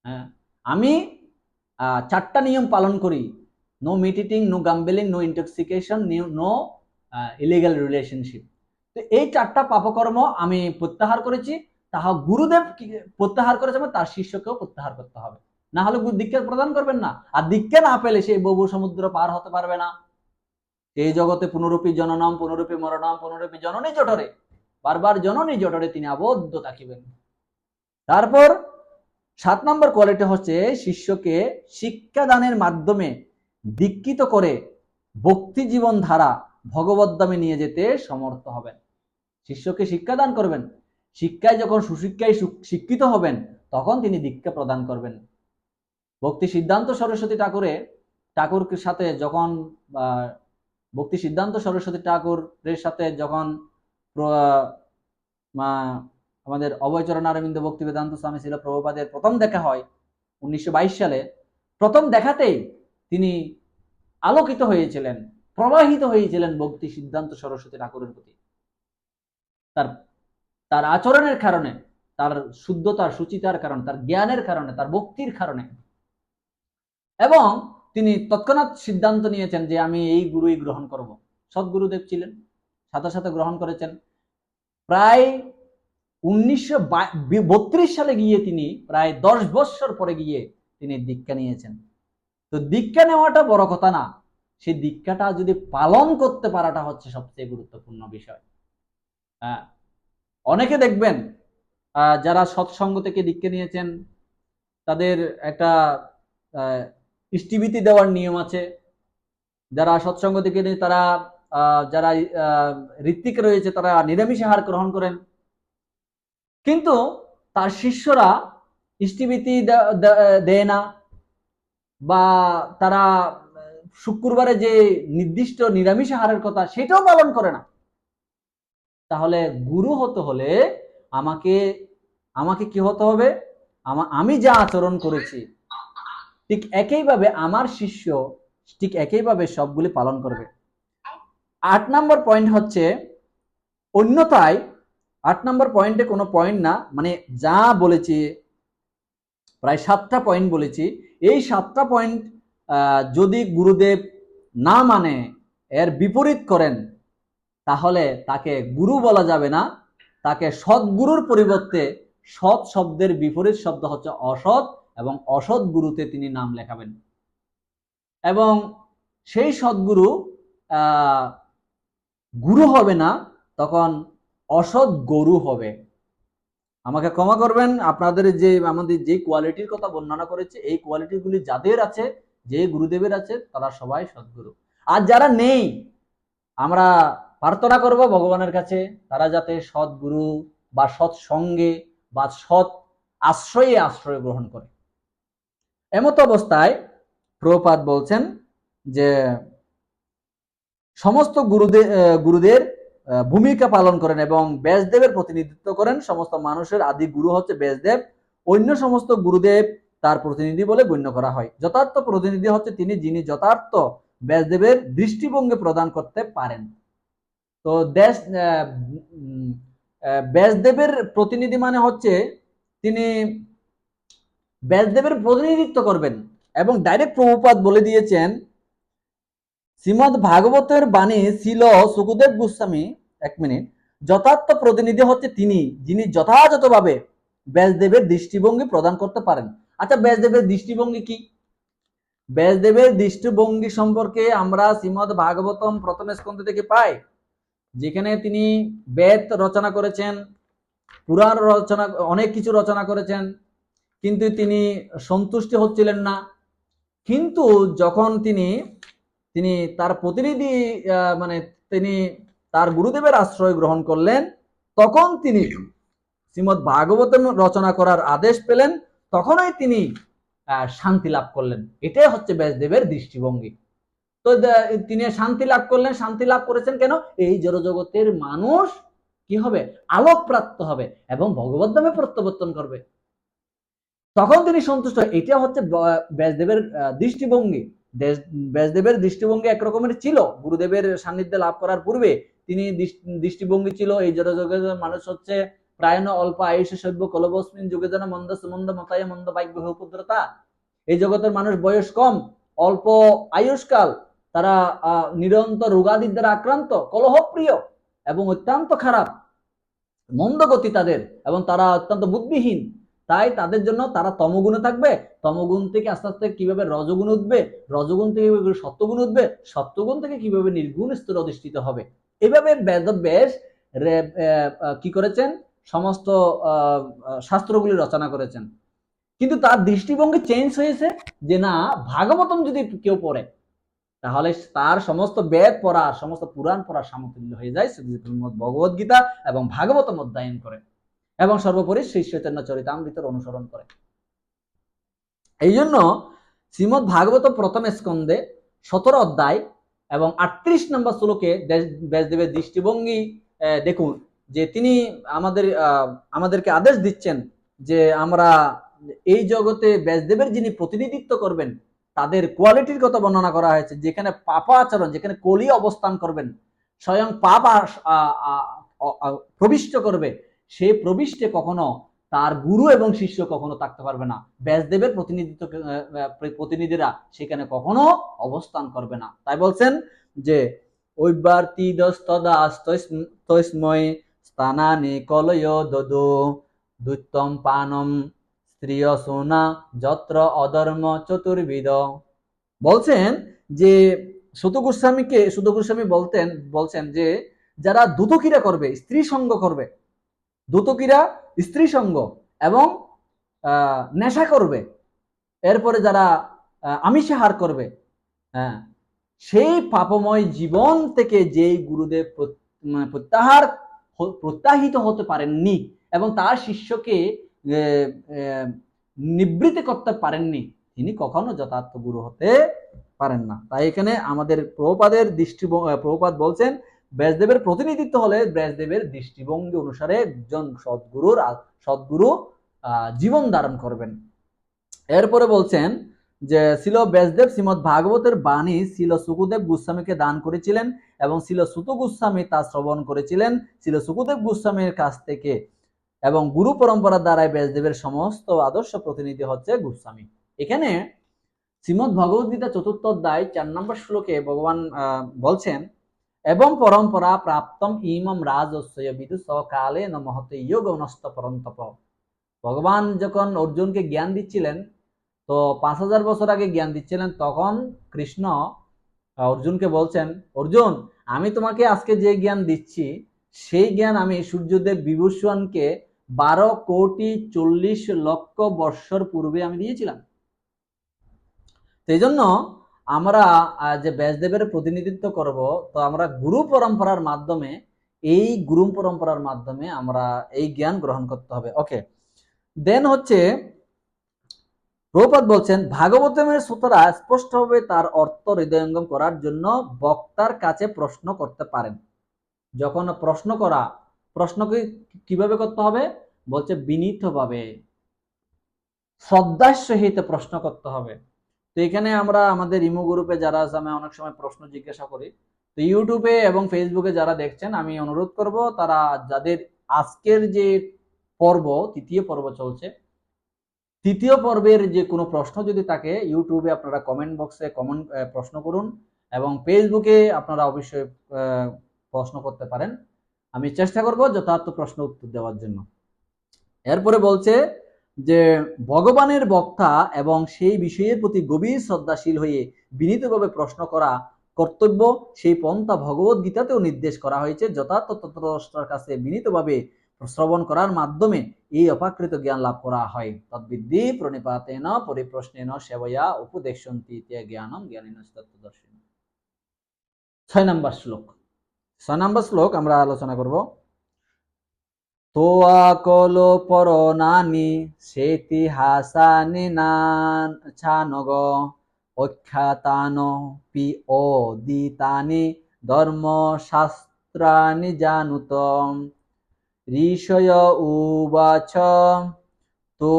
হ্যাঁ, আমি 4টা নিয়ম পালন করি, no meat eating, no gambling, no intoxication, no illegal relationship. তো এই 4টা পাপকর্ম আমি প্রত্যাহার করেছি, তাহা গুরুদেব প্রত্যাহার করেছে, তার শিষ্যকেও প্রত্যাহার করতে হবে, না হলে দীক্ষা প্রদান করবেন না। আর দীক্ষা না পেলে সেই বহু সমুদ্র পার হতে পারবে না। এই জগতে পুনরূপী জননম, পুনরূপী মরণম, পুনরূপী জননী জঠরে, বারবার জননী জঠরে তিনি আবদ্ধ থাকিবেন। তারপর 7 নম্বর কোয়ালিটি হচ্ছে শিষ্যকে শিক্ষাদানের মাধ্যমে দীক্ষিত করে ভক্তি জীবন ধারা ভগবদ্ধামে নিয়ে যেতে সমর্থ হবেন। শিষ্যকে শিক্ষাদান করবেন, শিক্ষায় যখন সুশিক্ষায় শিক্ষিত হবেন তখন তিনি দীক্ষা প্রদান করবেন। ভক্তি সিদ্ধান্ত সরস্বতী ঠাকুরের সাথে যখন ভক্তি সিদ্ধান্ত সরস্বতী ঠাকুরের সাথে যখন আমাদের অভয়চরণ অরবিন্দ ভক্তি বেদান্ত স্বামী শিল প্রভুপাদের প্রথম দেখা হয় 1922 সালে, প্রথম দেখাতেই তিনি আলোকিত হয়েছিলেন, প্রবাহিত হয়েছিলেন ভক্তি সিদ্ধান্ত সরস্বতী ঠাকুরের প্রতি, তার আচরণের কারণে, তার শুদ্ধতার সুচিতার কারণে, তার জ্ঞানের কারণে, তার ভক্তির কারণে। এবং তিনি তৎক্ষণাৎ সিদ্ধান্ত নিয়েছেন যে আমি এই গুরুই গ্রহণ করব। সদ্গুরুদেব ছিলেন, সাথে সাথে গ্রহণ করেছেন। প্রায় 1932 সালে গিয়ে তিনি প্রায় 10 বছর পরে গিয়ে তিনি দীক্ষা নিয়েছেন। তো দীক্ষা নেওয়াটা বড় কথা না, সেই দীক্ষাটা যদি পালন করতে পারাটা হচ্ছে সবচেয়ে গুরুত্বপূর্ণ বিষয়। অনেকে দেখবেন যারা সৎসঙ্গ থেকে দীক্ষা নিয়েছেন তাদের একটা ইষ্টিভীতি দেওয়ার নিয়ম আছে। যারা সৎসঙ্গ থেকে নিয়ে তারা যারা ঋত্বিক রয়েছে তারা নিরামিষ আহার গ্রহণ করেন, কিন্তু তার শিষ্যরা ইষ্টিভীতি দেয় না, বা তারা শুক্রবারে যে নির্দিষ্ট নিরামিষ আহারের কথা সেটাও পালন করে না। তাহলে গুরু হতে হলে আমাকে আমাকে কি হতে হবে? আমি যা আচরণ করেছি ঠিক একইভাবে আমার শিষ্য ঠিক একইভাবে সবগুলি পালন করবে। 8 নম্বর পয়েন্ট হচ্ছে অন্যথায়, 8 নম্বর পয়েন্টে কোনো পয়েন্ট না, মানে যা বলেছি প্রায় 7টা পয়েন্ট বলেছি, এই 7টা পয়েন্ট যদি গুরুদেব না মানে এর বিপরীত করেন তাহলে তাকে গুরু বলা যাবে না, তাকে সৎগুরুর পরিবর্তে সৎ শব্দের বিপরীত শব্দ হচ্ছে অসৎ, এবং অসৎ গুরুতে তিনি নাম লেখাবেন। এবং সেই সৎগুরু গুরু হবে না, তখন অসৎ গরু হবে। আমাকে ক্ষমা করবেন, আপনাদের যে আমাদের যে কোয়ালিটির কথা বর্ণনা করেছে এই কোয়ালিটিগুলি যাদের আছে, যে গুরুদেবের আছে, তারা সবাই সৎগুরু। আর যারা নেই, আমরা প্রার্থনা করব ভগবানের কাছে তারা যাতে সৎগুরু বা সৎসঙ্গে বা সৎ আশ্রয় গ্রহণ করে। এমত অবস্থায় প্রভুপাদ বলছেন যে সমস্ত গুরুদের ভূমিকা পালন করেন এবং ব্যাসদেবের প্রতিনিধিত্ব করেন। সমস্ত মানুষের আদি গুরু হচ্ছে ব্যাসদেব, অন্য সমস্ত গুরুদেব তার প্রতিনিধি বলে গণ্য করা হয়। যথার্থ প্রতিনিধি হচ্ছে তিনি, যিনি যথার্থ ব্যাসদেবের দৃষ্টিভঙ্গি প্রদান করতে পারেন। তো ব্যাসদেবের প্রতিনিধি মানে হচ্ছে তিনি ব্যাসদেবের প্রতিনিধিত্ব করবেন। এবং ডাইরেক্ট প্রভুপাদ বলে দিয়েছেন, শ্রীমদ ভাগবতের বাণী ছিল সুখদেব গোস্বামী, 1 মিনিট, যথার্থ প্রতিনিধি হচ্ছে তিনি, যিনি যথাযথভাবে ব্যাসদেবের দৃষ্টিভঙ্গি প্রদান করতে পারেন। আচ্ছা, ব্যাসদেবের দৃষ্টিভঙ্গি কি? ব্যাসদেবের দৃষ্টিভঙ্গি সম্পর্কে আমরা শ্রীমদ ভাগবতম প্রথম স্কন্ধ থেকে পাই, যেখানে তিনি বেদ রচনা করেছেন, পুরাণ রচনা, অনেক কিছু রচনা করেছেন, কিন্তু তিনি সন্তুষ্ট হচ্ছিলেন না। কিন্তু যখন তিনি তার প্রতিনিধি মানে তিনি তার গুরুদেবের আশ্রয় গ্রহণ করলেন, তখন তিনি শ্রীমদ ভাগবতম রচনা করার আদেশ পেলেন, তখনই তিনি শান্তি লাভ করলেন। এটাই হচ্ছে ব্যাসদেবের দৃষ্টিভঙ্গি। তো তিনি শান্তি লাভ করলেন। শান্তি লাভ করেছেন কেন? এই জড়জগতের মানুষ কি হবে? আলোক প্রাপ্ত হবে এবং ভগবত ধামে প্রত্যাবর্তন করবে, তখন তিনি সন্তুষ্ট। এটা হচ্ছে ব্যাসদেবের দৃষ্টিভঙ্গি। ব্যাসদেবের দৃষ্টিভঙ্গি একরকমের ছিল। গুরুদেবের সান্নিধ্য লাভ করার পূর্বে তিনি দৃষ্টিভঙ্গি ছিল এই জড়জগতের মানুষ হচ্ছে প্রায় অল্প আয়ুষ সভ্য কলবস্মিন যুগে যেন মন্দ সুমন্দ মতায় মন্দ ভাগ্য উপদ্রতা। এই জগতের মানুষ বয়স কম, অল্প আয়ুষ্কাল, তারা নিরন্তর রোগাদির দ্বারা আক্রান্ত, কলহপ্রিয় এবং অত্যন্ত খারাপ মন্দগতি তাদের, এবং তারা অত্যন্ত বুদ্ধিহীন। তাই তাদের জন্য তারা তমগুণে থাকবে, তমগুণ থেকে আস্তে আস্তে কিভাবে রজগুণ উঠবে, রজগুণ থেকে সত্যগুণ উঠবে, সত্যগুণ থেকে কিভাবে নির্গুণ স্তরে অধিষ্ঠিত হবে। এইভাবে বেদব্যাস কি করেছেন, সমস্ত শাস্ত্রগুলি রচনা করেছেন। কিন্তু তার দৃষ্টিভঙ্গি চেঞ্জ হয়েছে, যে না, ভাগবতম যদি কেউ পড়ে তাহলে তার সমস্ত বেদ পড়া, সমস্ত পুরাণ পড়ার সমতুল্য হয়ে যায় ভগবত গীতা এবং ভাগবতম অধ্যয়ন করে, এবং সর্বোপরি শ্রী চৈতন্য চরিতামৃতের অনুসরণ করে। এই জন্য শ্রীমদ ভাগবত প্রথম স্কন্ধে 17 অধ্যায় এবং 38 নম্বর শ্লোকে ব্যাসদেবের দৃষ্টিভঙ্গি দেখুন, যে তিনি আমাদেরকে আদেশ দিচ্ছেন যে আমরা এই জগতে ব্যাসদেবের যিনি প্রতিনিধিত্ব করবেন তাদের কোয়ালিটির কথা বর্ণনা করা হয়েছে। যেখানে পাপাচরণ, যেখানে কলি অবস্থান করবেন, স্বয়ং পাপ প্রবিষ্ট করবে, সেই প্রবিষ্টে কখনো তার গুরু এবং শিষ্য কখনো থাকতে পারবে না। ব্যাসদেবের প্রতিনিধিরা সেখানে কখনো অবস্থান করবে না। তাই বলছেন যে ঐবার্তিদস্তদাস্তস্ময় স্থানানি কলয় দদো দুত্তম পানম স্ত্রিয় সোনা যত্র অধর্ম চতুর্বিদ। বলছেন যে সুত গোস্বামী বলছেন যে যারা দুতকিরা করবে, স্ত্রী সঙ্গ করবে, দুতকিরা স্ত্রী সঙ্গ এবং নেশা করবে, এরপরে যারা আমিষাহার করবে, সেই পাপময় জীবন থেকে যেই গুরুদেব প্রত্যাহিত হতে পারেননি এবং তার শিষ্যকে নিবৃত্তি করতে পারেননি, তিনি কখনো যথার্থ গুরু হতে পারেন না। তাই এখানে আমাদের প্রভুপাদ বলছেন ব্যাসদেবের প্রতিনিধিত্ব হলে ব্যাসদেবের দৃষ্টিভঙ্গি অনুসারে একজন সদ্গুরু জীবন ধারণ করবেন। এরপরে বলছেন যে শিল ব্যাসদেব শ্রীমদ ভাগবতের বাণী শিল সুখদেব গোস্বামীকে দান করেছিলেন এবং শিল সুত গোস্বামী তা শ্রবণ করেছিলেন শিল সুখদেব গোস্বামীর কাছ থেকে, এবং গুরু পরম্পরার দ্বারাই ব্যাসদেবের সমস্ত আদর্শ প্রতিনিধি হচ্ছে গোস্বামী। এখানে শ্রীমদ ভগবত গীতা 4th অধ্যায় 4 নম্বর শ্লোকে ভগবান বলছেন এবং পরম্পরা প্রাপ্তম ইমম রাজস্বয় বিদুষ কালে ন মহতে যোগ নষ্ট পরন্তপ। ভগবান যখন অর্জুনকে জ্ঞান দিচ্ছিলেন, তো 5000 বছর আগে জ্ঞান দিচ্ছিলেন, তখন কৃষ্ণ অর্জুনকে বলছেন, অর্জুন, আমি তোমাকে আজকে যে জ্ঞান দিচ্ছি সেই জ্ঞান আমি সূর্যদেব বিভূষণকে 12,40,00,000 বৎসর পূর্বে আমি দিয়েছিলাম। সেই জন্য আমরা যে ব্যাসদেবের প্রতিনিধিত্ব করব, তো আমরা গুরু পরম্পরার মাধ্যমে আমরা এই জ্ঞান গ্রহণ করতে হবে। ওকে, দেন হচ্ছে প্রভুপাদ বলছেন ভাগবতমের শ্রোতারা স্পষ্টভাবে তার অর্থ হৃদয়ঙ্গম করার জন্য বক্তার কাছে প্রশ্ন করতে পারেন। যখন প্রশ্নকে কিভাবে করতে হবে বলছে, বিনীতভাবে শ্রদ্ধার সহিত প্রশ্ন করতে হবে। তো এখানে আমরা আমাদের ইমো গ্রুপে যারা আছে, আমি অনেক সময় প্রশ্ন জিজ্ঞাসা করি, তো ইউটিউবে এবং ফেসবুকে যারা দেখছেন আমি অনুরোধ করব তারা যাদের আজকের যে পর্ব, 3য় পর্ব চলছে, 3য় পর্বের যে কোনো প্রশ্ন যদি থাকে ইউটিউবে আপনারা কমেন্ট বক্সে প্রশ্ন করুন এবং ফেসবুকে আপনারা অবশ্যই প্রশ্ন করতে পারেন। আমি চেষ্টা করব যথার্থ প্রশ্ন উত্তর দেওয়ার জন্য। এরপরে বলছে যে ভগবানের বক্তা এবং সেই বিষয়ের প্রতি গভীর শ্রদ্ধাশীল হয়ে বিনীতভাবে প্রশ্ন করা কর্তব্য, সেই পন্থা ভগবত গীতাতেও নির্দেশ করা হয়েছে। যথার্থ তত্ত্বদ্রষ্টার কাছে বিনীতভাবে শ্রবণ করার মাধ্যমে এই অপাকৃত জ্ঞান লাভ করা হয়। তদ্বিদ্ধি প্রণিপাতেন পরিপ্রশ্নেন সেবয়া উপদেশন্তি জ্ঞানম জ্ঞানিন তত্ত্বদর্শিন। 6 নম্বর শ্লোক আমরা আলোচনা করব। তোয়া কলো পরনানি সেতিহাসানি নান ছানগ অখ্যাতানো পি অদিতানি ধর্মশাস্ত্রানি জানুতম ঋষয় উবাচ তো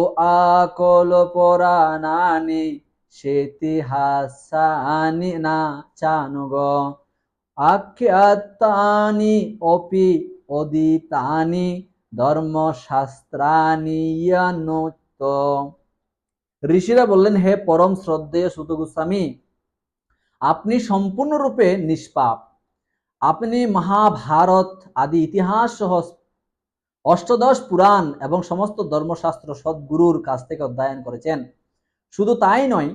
আকল পরাণানি সেতিহাসানি না চানুগ আখ্যাতানি অপি অদিতানি ধর্মশাস্ত্রানি ইয়ানুত। ঋষিরা বললেন, হে পরম শ্রদ্ধেয় সুত গোস্বামী, আপনি সম্পূর্ণরূপে নিষ্পাপ। আপনি মহাভারত আদি ইতিহাস সহ অষ্টাদশ পুরাণ এবং সমস্ত ধর্মশাস্ত্র সদ্গুরুর কাছ থেকে অধ্যয়ন করেছেন। শুধু তাই নয়,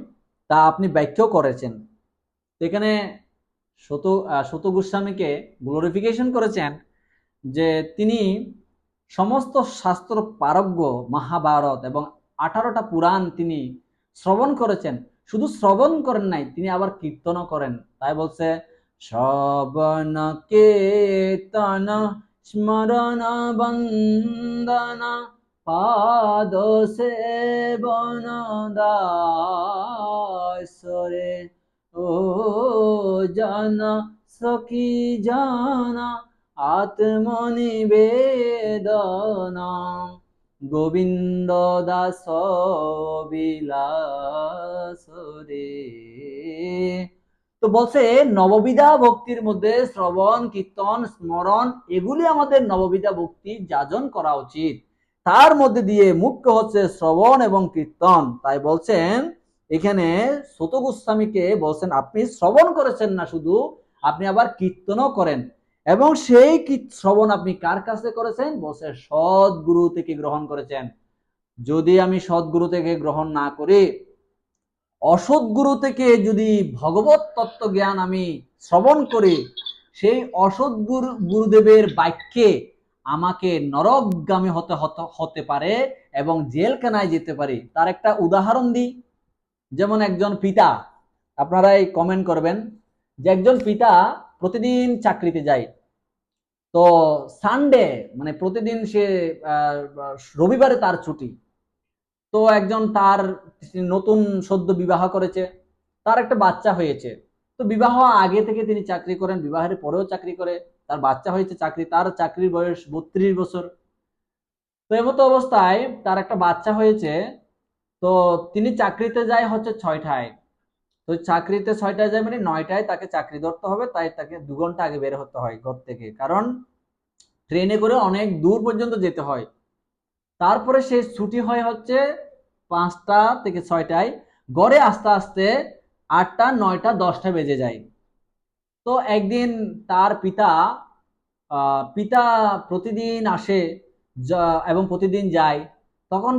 তা আপনি ব্যাখ্যাও করেছেন। এখানে সত গোস্বামীকে গ্লোরিফিকেশন করেছেন যে তিনি সমস্ত শাস্ত্র পারজ্ঞ, মহাভারত এবং 18টা পুরাণ তিনি শ্রবণ করেছেন। শুধু শ্রবণ করেন নাই, তিনি আবার কীর্তনও করেন। তাই বলছে শ্রবণ কীর্তন স্মরণ বন্দন পাদ সেবন দাসরে ও জন সখী জানা আত্মনিবেদনা গোবিন্দ দাস বিলাস রে। তো বলছে নববিধা ভক্তির মধ্যে শ্রবণ, কীর্তন, স্মরণ এগুলি আমাদের নববিধা ভক্তি যাজন করা উচিত। তার মধ্যে দিয়ে মুখ্য হচ্ছে শ্রবণ এবং কীর্তন। তাই বলছেন এখানে সত গোস্বামীকে বলছেন আপনি শ্রবণ করেছেন না শুধু, আপনি আবার কীর্তনও করেন। এবং সেই শ্রবণ আপনি কার কাছে করেছেন? বলছে সদ্গুরু থেকে গ্রহণ করেছেন। যদি আমি সদ্গুরু থেকে গ্রহণ না করি, অসৎগুরু থেকে যদি ভগবত তত্ত্ব জ্ঞান আমি শ্রবণ করি, সেই অসৎ গুরুদেবের বাক্যে আমাকে নরকগামী হতে পারে এবং জেলখানায় যেতে পারি। তার একটা উদাহরণ দিই। যেমন একজন পিতা, আপনারাই কমেন্ট করবেন, যে একজন পিতা প্রতিদিন চাকরিতে যায়, তো সানডে মানে প্রতিদিন সে রবিবারে তার ছুটি। তো একজন তার নতুন সদ্য বিবাহ করেছে, তার একটা বাচ্চা হয়েছে। তো বিবাহ আগে থেকে তিনি চাকরি করেন, বিবাহের পরেও চাকরি করে, তার বাচ্চা হয়েছে, তার চাকরির বয়স 32 বছর। তো এমতো অবস্থায় তার একটা বাচ্চা হয়েছে। তো তিনি চাকরিতে যায় হচ্ছে 6টায়। তো চাকরিতে 6টায় যায় মানে 9টায় তাকে চাকরি ধরতে হবে, তাই তাকে 2 ঘন্টা আগে বের হতে হয় ঘর থেকে, কারণ ট্রেনে করে অনেক দূর পর্যন্ত যেতে হয়। তারপরে সে ছুটি হয় হচ্ছে 5টা থেকে 6টায়, গড়ে আস্তে আস্তে 8টা, 9টা, 10টা বেজে যায়। তো একদিন তার পিতা প্রতিদিন আসে এবং প্রতিদিন যায়। তখন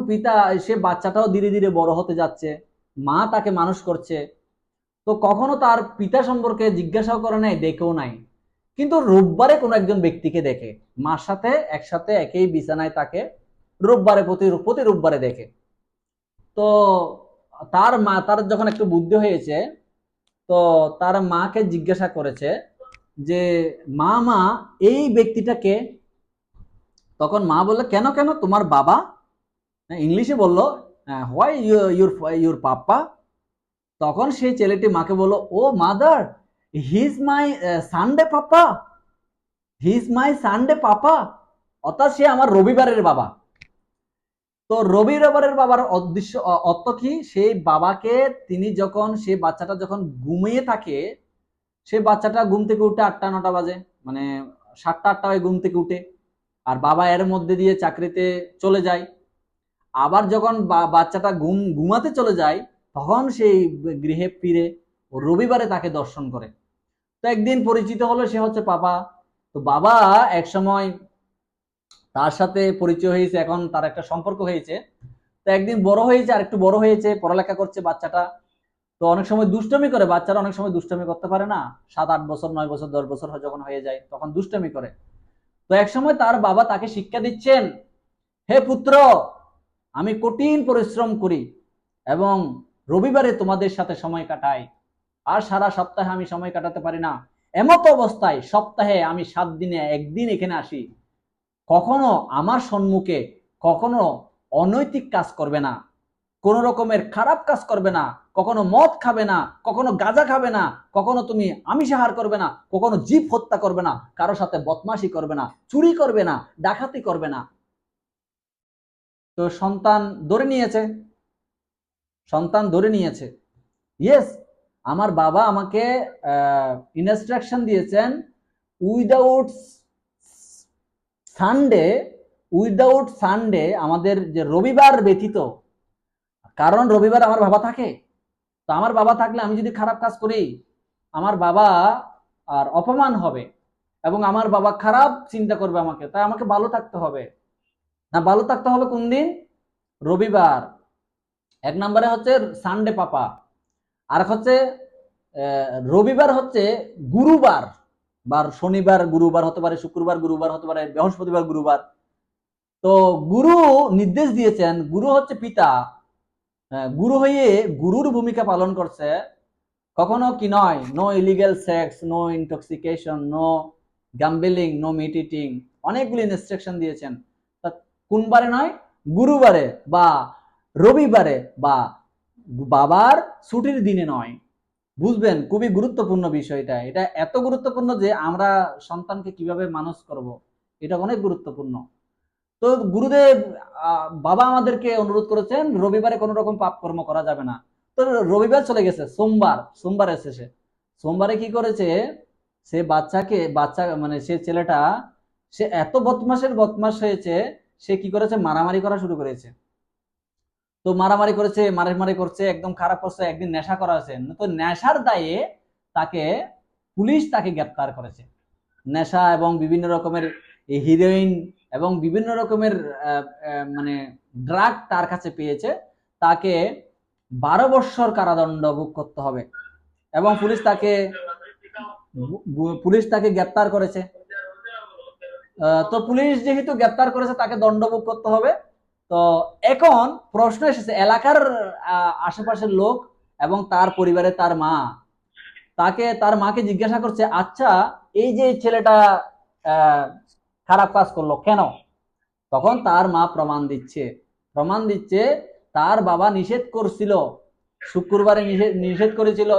সে বাচ্চাটাও ধীরে ধীরে বড় হতে যাচ্ছে, মা তাকে মানুষ করছে। তো কখনো তার পিতা সম্পর্কে জিজ্ঞাসাও করে নাই, দেখেও নাই। কিন্তু রোববারে কোনো একজন ব্যক্তিকে দেখে, মার সাথে একসাথে একই বিছানায় তাকে রোববারে প্রতি রোববারে দেখে। তো তার যখন একটু বুদ্ধি হয়েছে, তো তার মাকে জিজ্ঞাসা করেছে যে মা এই ব্যক্তিটাকে। তখন মা বলল কেন কেন তোমার বাবা? ইংলিশে বলল হোয়াই ইউর পাপ্পা। তখন সেই ছেলেটি মাকে বলল oh mother, he is my Sunday papa, he is my Sunday papa, অর্থাৎ সে আমার রবিবারের বাবা। তো রবিবারের বাবার অর্থ কি? সেই বাবাকে তিনি যখন সেই বাচ্চাটা যখন ঘুমিয়ে থাকে, সেই বাচ্চাটা ঘুম থেকে উঠে 8টা 9টা বাজে, মানে 7টা 8টা হয় ঘুম থেকে উঠে, আর বাবা এর মধ্যে দিয়ে চাকরিতে চলে যায়। আবার যখন বাচ্চাটা ঘুমাতে চলে যায়, তখন সেই গৃহে ফিরে রবিবারে তাকে দর্শন করে। তো একদিন পরিচিত হলো, সে হচ্ছে পাপা। তো বাবা এক সময় তার সাথে পরিচয় হয়েছে, এখন তার একটা সম্পর্ক হয়েছে। তো একদিন বড় হয়েছে, আর একটু বড় হয়েছে, পড়ালেখা করছে বাচ্চাটা। তো অনেক সময় দুষ্টমি করে, বাচ্চারা অনেক সময় দুষ্টমি করতে পারে না, 7-8 বছর 9 বছর 10 বছর যখন হয়ে যায় তখন দুষ্টমি করে। তো এক সময় তার বাবা তাকে শিক্ষা দিচ্ছেন, হে পুত্র, আমি কঠিন পরিশ্রম করি এবং রবিবারে তোমাদের সাথে সময় কাটাই, আর সারা সপ্তাহে আমি সময় কাটাতে পারি না। এমত অবস্থায় সপ্তাহে আমি 7 দিনে একদিন এখানে আসি। কখনো আমার সম্মুখে কখনো অনৈতিক কাজ করবে না, কোন রকমের খারাপ কাজ করবে না, কখনো মদ খাবে না, কখনো গাঁজা খাবে না, কখনো তুমি আমিষ আহার করবে না, কখনো জীব হত্যা করবে না, কারোর সাথে বদমাশি করবে না, চুরি করবে না, ডাকাতি করবে না। তো সন্তান ধরে নিয়েছে, ইয়েস, আমার বাবা আমাকে ইনস্ট্রাকশন দিয়েছেন, উইদাউট সানডে আমাদের যে রবিবার ব্যতীত, কারণ রবিবার আমার বাবা থাকে। তো আমার বাবা থাকলে আমি যদি খারাপ কাজ করি, আমার বাবা আর অপমান হবে এবং আমার বাবা খারাপ চিন্তা করবে আমাকে, তাই আমাকে ভালো থাকতে হবে। না, ভালো থাকতে হবে কোন দিন? রবিবার। এক নম্বরে হচ্ছে সানডে পাপা, আর হচ্ছে রবিবার হচ্ছে গুরুবার, বার শনিবার গুরুবার হতে পারে, শুক্রবার গুরুবার হতে পারে, বৃহস্পতিবার গুরুবার। তো গুরু নির্দেশ দিয়েছেন, গুরু হচ্ছে পিতা, গুরু হয়ে গুরুর ভূমিকা পালন করছে। কখনো কি নয়, no illegal sex, no intoxication, no gambling, no meat eating, অনেকগুলি ইনস্ট্রাকশন দিয়েছেন। কোন বারে নয়? গুরুবারে বা রবিবারে বা বাবার ছুটির দিনে নয়। বুঝবেন, খুবই গুরুত্বপূর্ণ বিষয়টা। এটা এত গুরুত্বপূর্ণ যে আমরা সন্তানকে কিভাবে মানুষ করব, এটা অনেক গুরুত্বপূর্ণ। তো গুরুদেব বাবা আমাদেরকে অনুরোধ করেছেন রবিবারে কোনো রকম পাপ কর্ম করা যাবে না। তো রবিবার চলে গেছে, সোমবার এসেছে। সোমবারে কি করেছে, সে বাচ্চা মানে সে ছেলেটা, সে এত বদমাস হয়েছে, সে কি করেছে, মারামারি করা শুরু করেছে। তো মারামারি করছে, একদম খারাপ করছে। একদিন নেশা করা হয়েছে, তো নেশার দায়ে পুলিশ তাকে গ্রেপ্তার করেছে। নেশা এবং বিভিন্ন রকমের হিরোইন এবং বিভিন্ন রকমের মানে ড্রাগ তার কাছে পেয়েছে। তাকে 12 বৎসর কারাদণ্ড ভোগ করতে হবে এবং পুলিশ তাকে গ্রেপ্তার করেছে। তো পুলিশ যেহেতু গ্রেপ্তার করেছে, তাকে দণ্ড ভোগ করতে হবে। তো এখন প্রশ্ন এসেছে, এলাকার আশেপাশের লোক এবং তার পরিবারে তার মা তার মাকে জিজ্ঞাসা করছে, আচ্ছা এই যে ছেলেটা খারাপ কাজ করলো কেন? তখন তার মা প্রমাণ দিচ্ছে তার বাবা নিষেধ করছিল, শুক্রবারে নিষেধ করেছিল,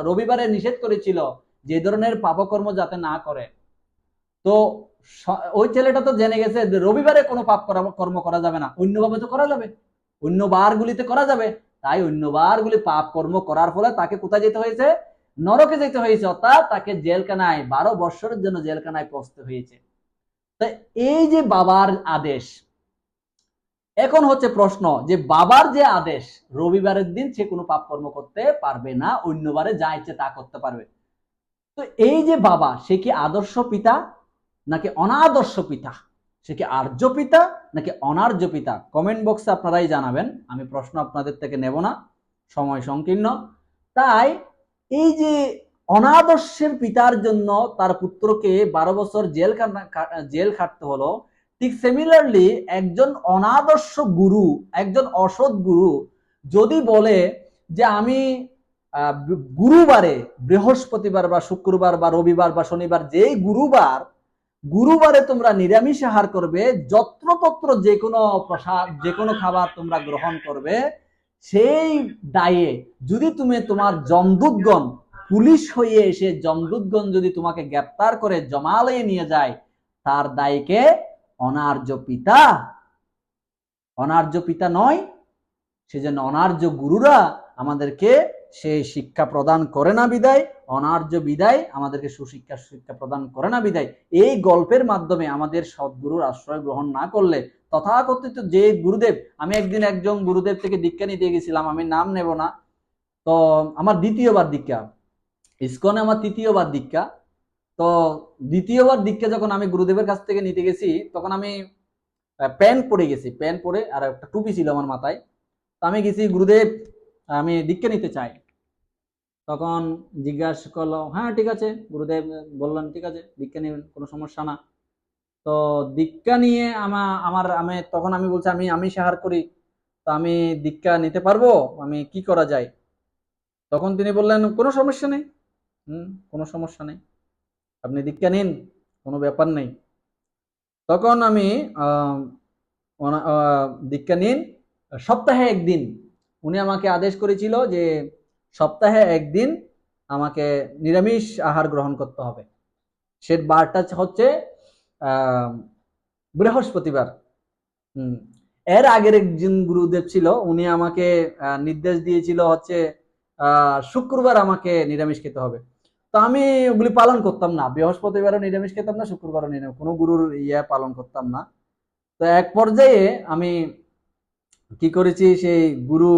রবিবারে নিষেধ করেছিল যে ধরনের পাপকর্ম যাতে না করে। তো ওই ছেলেটা তো জেনে গেছে রবিবারে কোনো পাপ কর্ম করা যাবে না, অন্যভাবে তো করা যাবে, অন্য বারগুলিতে করা যাবে। তাই অন্য বারগুলি পাপ কর্ম করার ফলে তাকে কোথায় যেতে হয়েছে? নরকে যেতে হয়েছে, অর্থাৎ তাকে জেলখানায় 12 বৎসরের জন্য জেলখানায় পৌঁছতে হয়েছে। তাই এই যে বাবার আদেশ, এখন হচ্ছে প্রশ্ন যে বাবার যে আদেশ, রবিবারের দিন সে কোনো পাপ কর্ম করতে পারবে না, অন্যবারে যা ইচ্ছে তা করতে পারবে। তো এই যে বাবা, সে কি আদর্শ পিতা নাকি অনাদর্শ পিতা? সে কি আর্য পিতা নাকি অনার্য পিতা? কমেন্ট বক্সে আপনারাই জানাবেন, আমি প্রশ্ন আপনাদের থেকে নেব না, সময় সংকীর্ণ। তাই এই যে অনাদর্শের পিতার জন্য তার পুত্রকে 12 বছর জেল খাটতে হলো, ঠিক সিমিলারলি একজন অনাদর্শ গুরু, একজন অসৎ গুরু যদি বলে যে আমি গুরুবারে, বৃহস্পতিবার বা শুক্রবার বা রবিবার বা শনিবার, যেই গুরুবারে তোমরা নিরামিষ আহার করবে, যত্রতত্র যে কোনো প্রসাদ, যে কোনো খাবার তোমরা গ্রহণ করবে, সেই দায়ে যদি তুমি তোমার যমদূতগণ, পুলিশ হয়ে এসে যমদূতগণ যদি তোমাকে গ্রেপ্তার করে জমালয়ে নিয়ে যায়, তার দায়কে অনার্য পিতা নয়। সেজন্য অনার্য গুরুরা আমাদেরকে সেই শিক্ষা প্রদান করে না বিদায়, অনার্য বিদায় আমাদেরকে শিক্ষা প্রদান করে না বিদায়, এই গল্পের মাধ্যমে আমাদের সদ্গুরুর আশ্রয় গ্রহণ না করলে, তথাকথিত যে গুরুদেব, আমি একদিন একজন গুরুদেব থেকে দীক্ষা নিতে গেছিলাম, আমি নাম নেব না। তো আমার দ্বিতীয়বার দীক্ষা, ইসকনে আমার তৃতীয়বার দীক্ষা। তো দ্বিতীয়বার দীক্ষা যখন আমি গুরুদেবের কাছ থেকে নিতে গেছি, তখন আমি প্যান্ট পরে আর একটা টুপি ছিল আমার মাথায়। তো আমি গেছি, গুরুদেব আমি দীক্ষা নিতে চাই। তখন জিজ্ঞাসা করলো, হ্যাঁ ঠিক আছে। গুরুদেব বললেন, ঠিক আছে দীক্ষা নেবেন, কোনো সমস্যা না। তো দীক্ষা নিয়ে আমি বলছি আমি সাহার করি, তো আমি দীক্ষা নিতে পারবো, আমি কি করা যায়? তখন তিনি বললেন, কোনো সমস্যা নেই, কোনো সমস্যা নেই, আপনি দীক্ষা নিন, কোনো ব্যাপার নেই। তখন আমি দীক্ষা নিন, সপ্তাহে একদিন উনি আমাকে আদেশ করেছিল যে সপ্তাহে একদিন আমাকে নিরামিষ আহার গ্রহণ করতে হবে। সে বারটা হচ্ছে বৃহস্পতিবার। এর আগের একজন গুরুদেব ছিল, উনি আমাকে নির্দেশ দিয়েছিল হচ্ছে শুক্রবার আমাকে নিরামিষ খেতে হবে। তো আমি ওগুলি পালন করতাম না, বৃহস্পতিবারও নিরামিষ খেতাম না, শুক্রবারও নিরামিষ, কোনো গুরুর পালন করতাম না। তো এক পর্যায়ে আমি কি করেছি, সেই গুরু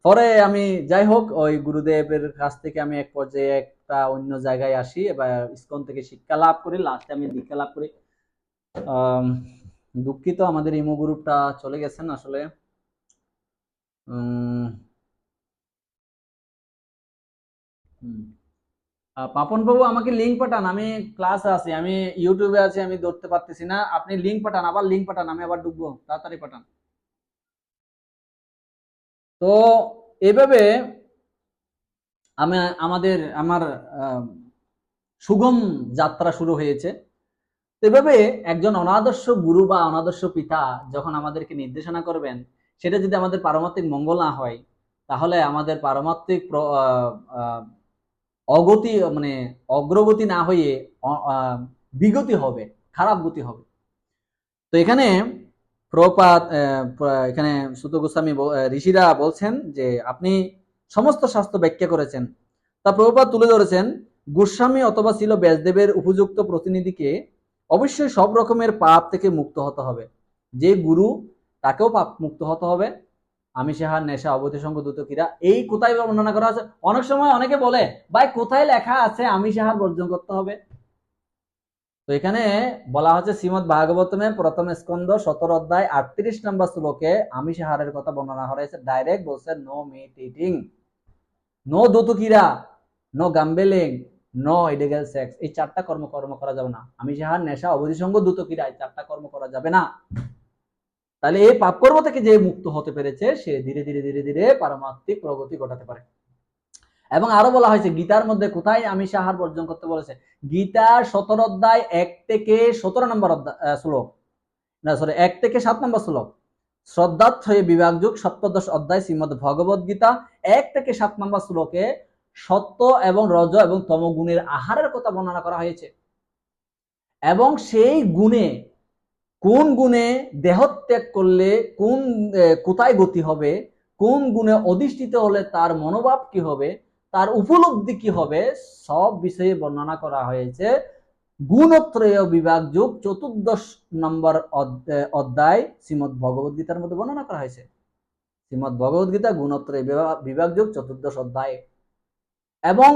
পরে আমি যাই হোক ওই গুরুদেবের কাছ থেকে আমি এক পর্যায়ে একটা অন্য জায়গায় আসি, এবার ইসকন থেকে শিক্ষা লাভ করি, লাস্টে আমি দীক্ষা লাভ করি। দুঃখিত, আমাদের ইমো গ্রুপটা চলে গেছেন আসলে। পাপন বাবু আমাকে লিঙ্ক পাঠান, আমি ক্লাসে আছি, আমি ইউটিউবে আছি, আমি ধরতে পারতেছি না। আপনি লিঙ্ক পাঠান, আবার লিঙ্ক পাঠান, আমি আবার ঢুকবো, তাড়াতাড়ি পাঠান। তো এভাবে আমি আমার সুগম যাত্রা শুরু হয়েছে। এভাবে একজন অনাদর্শ গুরু বা অনাদর্শ পিতা যখন আমাদেরকে নির্দেশনা করবেন, সেটা যদি আমাদের পারমাত্মিক মঙ্গল না হয়, তাহলে আমাদের পারমাত্মিক অগতি মানে অগ্রগতি না হয়ে বিগতি হবে, খারাপ গতি হবে। তো এখানে প্রপাত এখানে সুত গোস্বামী ঋষিরা বলছেন যে আপনি সমস্ত শাস্ত্র ব্যাখ্যা করেছেন, তা প্রপাত তুলে ধরেছেন গোস্বামী অথবা ছিল ব্যাসদেবের উপযুক্ত প্রতিনিধিকে অবশ্যই সব রকমের পাপ থেকে মুক্ত হতে হবে। যে গুরু তাকেও পাপ মুক্ত হতে হবে। আমিষ আহার, নেশা, অবৈধ সঙ্গ, দ্রুত ক্রীড়া, এই কোথায় বর্ণনা করা আছে? অনেক সময় অনেকে বলে ভাই কোথায় লেখা আছে আমিষ আহার বর্জন করতে হবে? তো এখানে বলা হচ্ছে শ্রীমদ ভাগবতমের প্রথম স্কন্ধ 17 অধ্যায় 38 নম্বর শ্লোকে আমিষ আহারের কথা বর্ণনা করা হয়েছে। ডাইরেক্ট বলছে নো মিট ইটিং, নো দুতুকিরা, no gambling, no illegal sex. এই চারটা কর্ম করা যাবে না। আমিষ আহার, নেশা, অবৈধ সঙ্গ, দুতুকিরা, এই চারটা কর্ম করা যাবে না। তাহলে এই পাপ কর্ম থেকে যে মুক্ত হতে পেরেছে সে ধীরে ধীরে ধীরে ধীরে পারমাত্মিক প্রগতি ঘটাতে পারে। এবং আরো বলা হয়েছে গীতার মধ্যে কোথায় আমিষ আহার বর্জন করতে বলেছে? গীতার 17 অধ্যায় 1 থেকে 17 নম্বর শ্লোক, না সরি 1 থেকে 7 নম্বর শ্লোক, শ্রদ্ধার্থয়ে বিভাগযোগ সপ্তদশ অধ্যায় শ্রীমদ্ ভগবদ গীতা 1 থেকে 7 নম্বর শ্লোকে সত্য এবং রজ এবং তম গুণের আহারের কথা বর্ণনা করা হয়েছে। এবং সেই গুণে, কোন গুণে দেহত্যাগ করলে কোন কোথায় গতি হবে, কোন গুণে অধিষ্ঠিত হলে তার মনোভাব কি হবে, তার উপলব্ধি কি হবে, সব বিষয়ে বর্ণনা করা হয়েছে গুণত্রয় বিভাগ যোগ 14 নম্বর অধ্যায় শ্রীমদ্ ভগবদ গীতার মধ্যে বর্ণনা করা হয়েছে। শ্রীমদ্ ভগবদ গীতা গুণত্রয় বিভাগ যোগ 14 অধ্যায়। এবং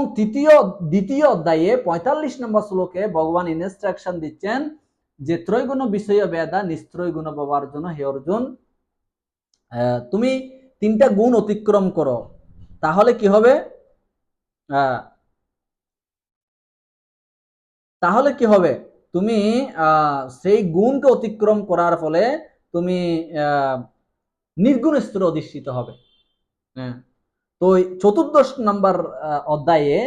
দ্বিতীয় অধ্যায়ে 45 নম্বর শ্লোকে ভগবান ইনস্ট্রাকশন দিচ্ছেন যে ত্রৈগুণ বিষয় বেদা নিস্ত্রয় গুণ পাবার জন্য হে অর্জুন, তুমি 3টা গুণ অতিক্রম করো, তাহলে কি হবে? তাহলে কি হবে? তুমি সেই গুণকে অতিক্রম করার ফলে তুমি নির্গুণ স্তরে অধিষ্ঠিত হবে। তো 14 নম্বর অধ্যায়ে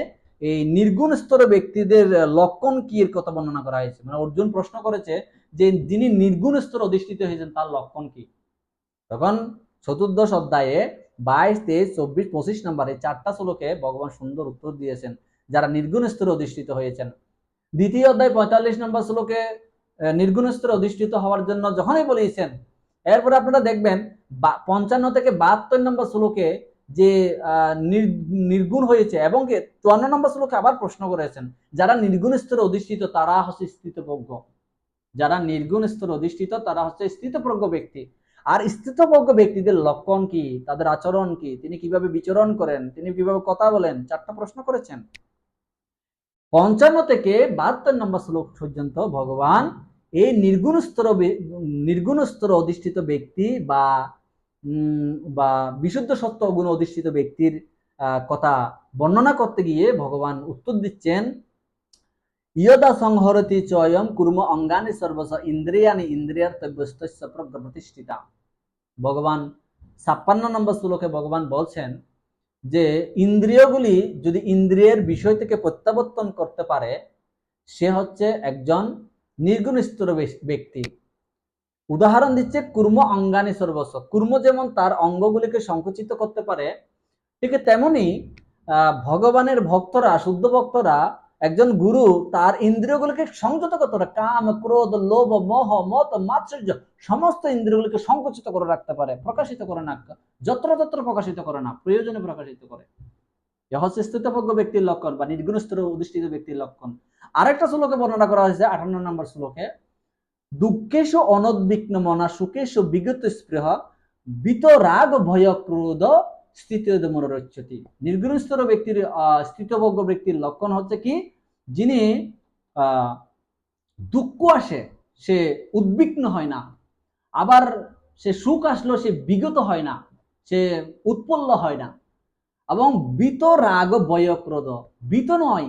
এই নির্গুণ স্তরে ব্যক্তিদের লক্ষণ কি এর কথা বর্ণনা করা হয়েছে। মানে অর্জুন প্রশ্ন করেছে যে যিনি নির্গুণ স্তরে অধিষ্ঠিত হয়েছেন তার লক্ষণ কি? তখন 14 অধ্যায়ে 22, 23, 24, 25 নম্বরে 4টা শ্লোকে ভগবান সুন্দর উত্তর দিয়েছেন যারা নির্গুণ স্তরে অধিষ্ঠিত হয়েছেন। দ্বিতীয় অধ্যায় 45 নম্বর শ্লোকে নির্গুণ স্তরে অধিষ্ঠিত হওয়ার জন্য যখনই বলেছেন, এরপরে আপনারা দেখবেন 55 থেকে 72 নম্বর শ্লোকে যে নির্গুণ হয়েছে, এবং 54 নম্বর শ্লোকে আবার প্রশ্ন করেছেন যারা নির্গুণ স্তরে অধিষ্ঠিত তারা হচ্ছে স্থিতপ্রজ্ঞ। যারা নির্গুণ স্তরে অধিষ্ঠিত তারা হচ্ছে স্থিতপ্রজ্ঞ ব্যক্তি। আর স্থিতপ্রজ্ঞ ব্যক্তিদের লক্ষণ কি, তাদের আচরণ কি, তিনি কিভাবে বিচরণ করেন, তিনি কিভাবে কথা বলেন, 4টা প্রশ্ন করেছেন। 55 থেকে 72 নম্বর শ্লোক পর্যন্ত ভগবান এই নির্গুণ স্তর অধিষ্ঠিত ব্যক্তি বা বিশুদ্ধ সত্য গুণ অধিষ্ঠিত ব্যক্তির কথা বর্ণনা করতে গিয়ে ভগবান উত্তর দিচ্ছেন ইয়দা সংহরতি চয়ম কুর্ম অঙ্গানি সর্বস্ব ইন্দ্রিয়ানি ইন্দ্রিয়ার্থব্যস্তস্য প্রজ্ঞা প্রতিষ্ঠিতা। ভগবান 56 নম্বর শ্লোকে ভগবান বলছেন যে ইন্দ্রিয়গুলি যদি ইন্দ্রিয়ের বিষয় থেকে প্রত্যাবর্তন করতে পারে সে হচ্ছে একজন নির্গুণ স্তর ব্যক্তি। উদাহরণ দিচ্ছে কুর্ম অঙ্গানি সর্বস্ব। কুর্ম যেমন তার অঙ্গগুলিকে সংকুচিত করতে পারে, ঠিক তেমনি ভগবানের ভক্তরা, শুদ্ধ ভক্তরা, একজন গুরু তার ইন্দ্রিয়গুলিকে সংযত করতে পারে। কাম, ক্রোধ, লোভ, মোহ, মত, মাৎসর্য সমস্ত ইন্দ্রিয়গুলিকে সংকুচিত করে রাখতে পারে, প্রকাশিত করে না, যত্রতত্র প্রকাশিত করে না, প্রয়োজনে প্রকাশিত করে। হচ্ছে স্থিতপ্রজ্ঞ ব্যক্তির লক্ষণ বা নির্গুণ স্তরে অধিষ্ঠিত ব্যক্তির লক্ষণ। আরেকটা শ্লোকে বর্ণনা করা হয়েছে 58 নম্বর শ্লোকে দুঃখেশু অনদ্বিগ্ন মনা সুখেশু বিগত স্পৃহ বিতরাগ ভয় ক্রোধ স্থিতমনোরচ্ছতি। নির্গুণস্তর ব্যক্তির স্থিতভোগ্য ব্যক্তির লক্ষণ হচ্ছে কি, যিনি দুঃখ আসে সে উদ্বিগ্ন হয় না, আবার সে সুখ আসলো সে বিগত হয় না, সে উৎপল্ল হয় না, এবং বিত রাগ ভয় ক্রোধ, বিত নয়,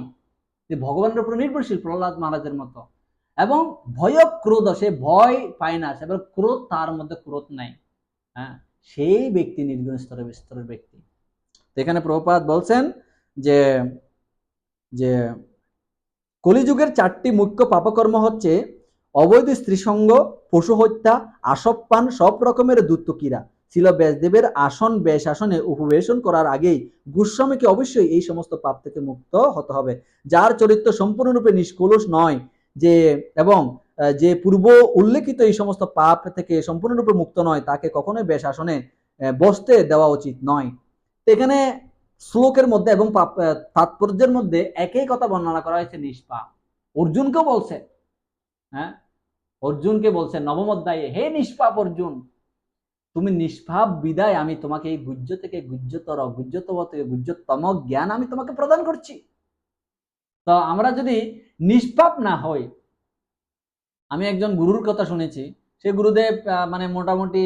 যে ভগবানের উপর নির্ভরশীল প্রহ্লাদ মহারাজের মতো, এবং ভয় ক্রোধ, সে ভয় পায় না, সে ক্রোধ, তার মধ্যে ক্রোধ নাই, হ্যাঁ, সেই ব্যক্তি নির্গুণ স্তরের ব্যক্তি। এখানে প্রভুপাদ বলছেন যে যে কলিযুগের 4টি মুখ্য পাপকর্ম হচ্ছে অবৈধ স্ত্রীসঙ্গ, পশু হত্যা, আসবপান, সব রকমের দুত্তকিরা। ছিল ব্যাসদেবের আসন বেশ আসনে উপবেশন করার আগেই গোস্বামীকে অবশ্যই এই সমস্ত পাপ থেকে মুক্ত হতে হবে। যার চরিত্র সম্পূর্ণরূপে নিষ্কলুষ নয়, যে এবং যে পূর্ব উল্লেখিত এই সমস্ত পাপ থেকে সম্পূর্ণরূপে মুক্ত নয়, তাকে কখনোই বেশ আসনে বসতে দেওয়া উচিত নয়। এখানে শ্লোকের মধ্যে এবং তাৎপর্যের মধ্যে একই কথা বর্ণনা করা হয়েছে নিষ্পাপ। অর্জুনকেও বলছে, হ্যাঁ, অর্জুনকে বলছে নবম অধ্যায়ে, হে নিষ্পাপ অর্জুন, তুমি নিষ্পাপ বিদায় আমি তোমাকে এই গুহ্য থেকে গুহ্যতর, গুহ্যতম থেকে গুহ্যতম জ্ঞান আমি তোমাকে প্রদান করছি। তো আমরা যদি নিষ্পাপ না হই, আমি একজন গুরুর কথা শুনেছি, সে গুরুদেব মানে মোটামুটি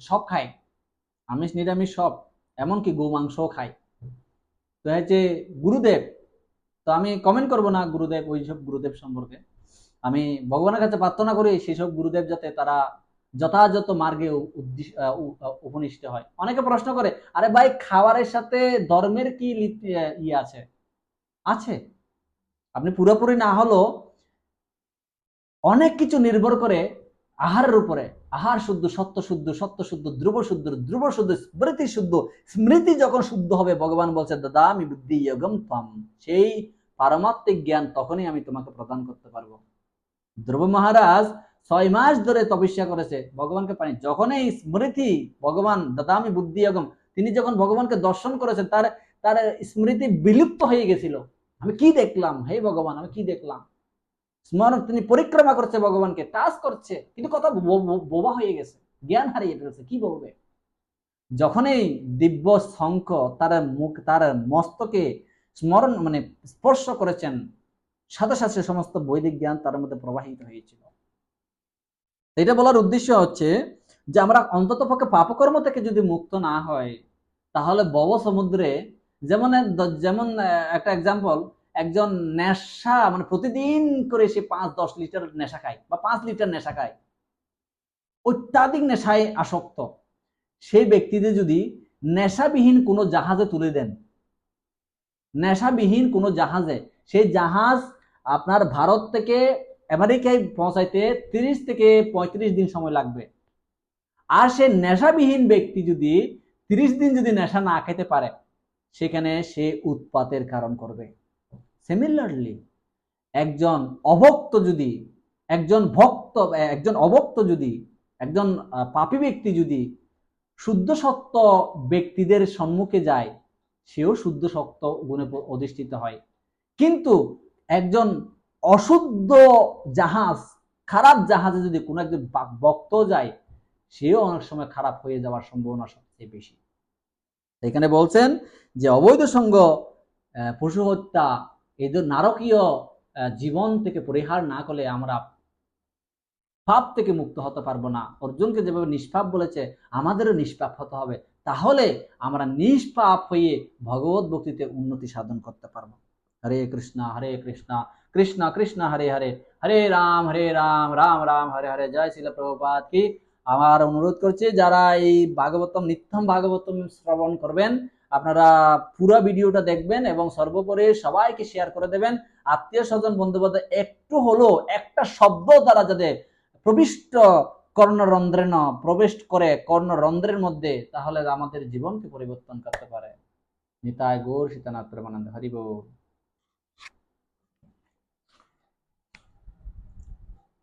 সব খায়, আমিষ নিরামিষ সব, এমনকি গো মাংসও খায়। তো হচ্ছে গুরুদেব, তো আমি কমেন্ট করব না গুরুদেব, ওইসব গুরুদেব সম্পর্কে। আমি ভগবানের কাছে প্রার্থনা করি সেসব গুরুদেব যাতে তারা যথাযথ মার্গে উপনিষ্ঠ হয়। অনেকে প্রশ্ন করে, আরে ভাই, খাবারের সাথে ধর্মের কি ইয়ে আছে? আছে, আপনি পুরোপুরি না হলেও অনেক কিছু নির্ভর করে আহারের উপরে। আহার শুদ্ধ, সত্য শুদ্ধ, সত্য শুদ্ধ, ধ্রুব শুদ্ধ, ধ্রুব শুদ্ধ, স্মৃতি শুদ্ধ, স্মৃতি যখন শুদ্ধ হবে, ভগবান বলছে দদামি বুদ্ধি যোগম ত্বম, সেই পারমাত্মিক জ্ঞান তখনই আমি তোমাকে প্রদান করতে পারবো। ধ্রুব মহারাজ 6 মাস ধরে তপস্যা করেছে, ভগবানকে পানি, যখন এই স্মৃতি ভগবান দদামি বুদ্ধি যোগম, তিনি যখন ভগবানকে দর্শন করেছেন, তার তার স্মৃতি বিলুপ্ত হয়ে গেছিল। আমি কি দেখলাম, হে ভগবান, আমি কি দেখলাম? স্মরণ, তিনি পরিক্রমা করছে ভগবানকে, টাচ করছে, কিন্তু কথা বোবা হয়ে গেছে, জ্ঞান হারিয়ে ফেলেছে, কি বলবে? যখন এই দিব্য শঙ্খ তার মুখ, তার মস্তকে স্মরণ মানে স্পর্শ করেছেন, সাথে সাথে সমস্ত বৈদিক জ্ঞান তার মধ্যে প্রবাহিত হয়েছিল। এটা বলার উদ্দেশ্য হচ্ছে যে আমরা অন্তত পক্ষে পাপকর্ম থেকে যদি মুক্ত না হয়, তাহলে ভব সমুদ্রে, যেমন যেমন একটা এক্সাম্পল, একজন নেশা মানে প্রতিদিন করে সে 5-10 লিটার নেশা খায় বা 5 লিটার নেশা খায়, অত্যাধিক নেশায় আসক্ত, সেই ব্যক্তিদের যদি নেশাবিহীন কোনো জাহাজে তুলে দেন, নেশাবিহীন কোনো জাহাজে, সেই জাহাজ আপনার ভারত থেকে আমেরিকায় পৌঁছাইতে 30 থেকে 35 দিন সময় লাগবে। আর সে নেশাবিহীন ব্যক্তি যদি 30 দিন যদি নেশা না খেতে পারে, সেখানে সে উৎপাতের কারণ করবে। সিমিলারলি একজন অভক্ত যদি, একজন ভক্ত, একজন অভক্ত যদি, একজন পাপী ব্যক্তি যদি শুদ্ধ সত্য ব্যক্তিদের সম্মুখে যায়, সেও শুদ্ধ সত্য গুণে অধিষ্ঠিত হয়। কিন্তু একজন অশুদ্ধ জাহাজ, খারাপ জাহাজে যদি কোনো একজন ভক্ত যায়, সেও অনেক সময় খারাপ হয়ে যাওয়ার সম্ভাবনা সবচেয়ে বেশি। এখানে বলছেন যে অবৈধ সঙ্গ, পশু হত্যা, এদের নারকীয় জীবন থেকে পরিহার না করলে আমরা পাপ থেকে মুক্ত হতে পারবো না। অর্জুনকে যেভাবে নিষ্পাপ বলেছে, আমাদেরও নিষ্পাপ হতে হবে, তাহলে আমরা নিষ্পাপ হয়ে ভগবত ভক্তিতে উন্নতি সাধন করতে পারবো। হরে কৃষ্ণ কৃষ্ণ কৃষ্ণ হরে হরে, হরে রাম রাম রাম হরে হরে। জয় শ্রীল প্রভুপাদ কি। আমার অনুরোধ করছি, যারা এই ভাগবতম, নিত্যম ভাগবতম শ্রবণ করবেন, আপনারা পুরো ভিডিওটা দেখবেন এবং সর্বোপরি সবাইকে শেয়ার করে দেবেন। আত্মীয় স্বজন বন্ধু বান্ধব একটু হলো একটা শব্দ দ্বারা যাতে প্রবিষ্ট কর্ণরন্ধ্রে প্রবেশ করে কর্ণরন্ধ্রের মধ্যে, তাহলে আমাদের জীবনকে পরিবর্তন করতে পারে। নিতাই গৌর সীতানাথ প্রেমানন্দ। হরি বল।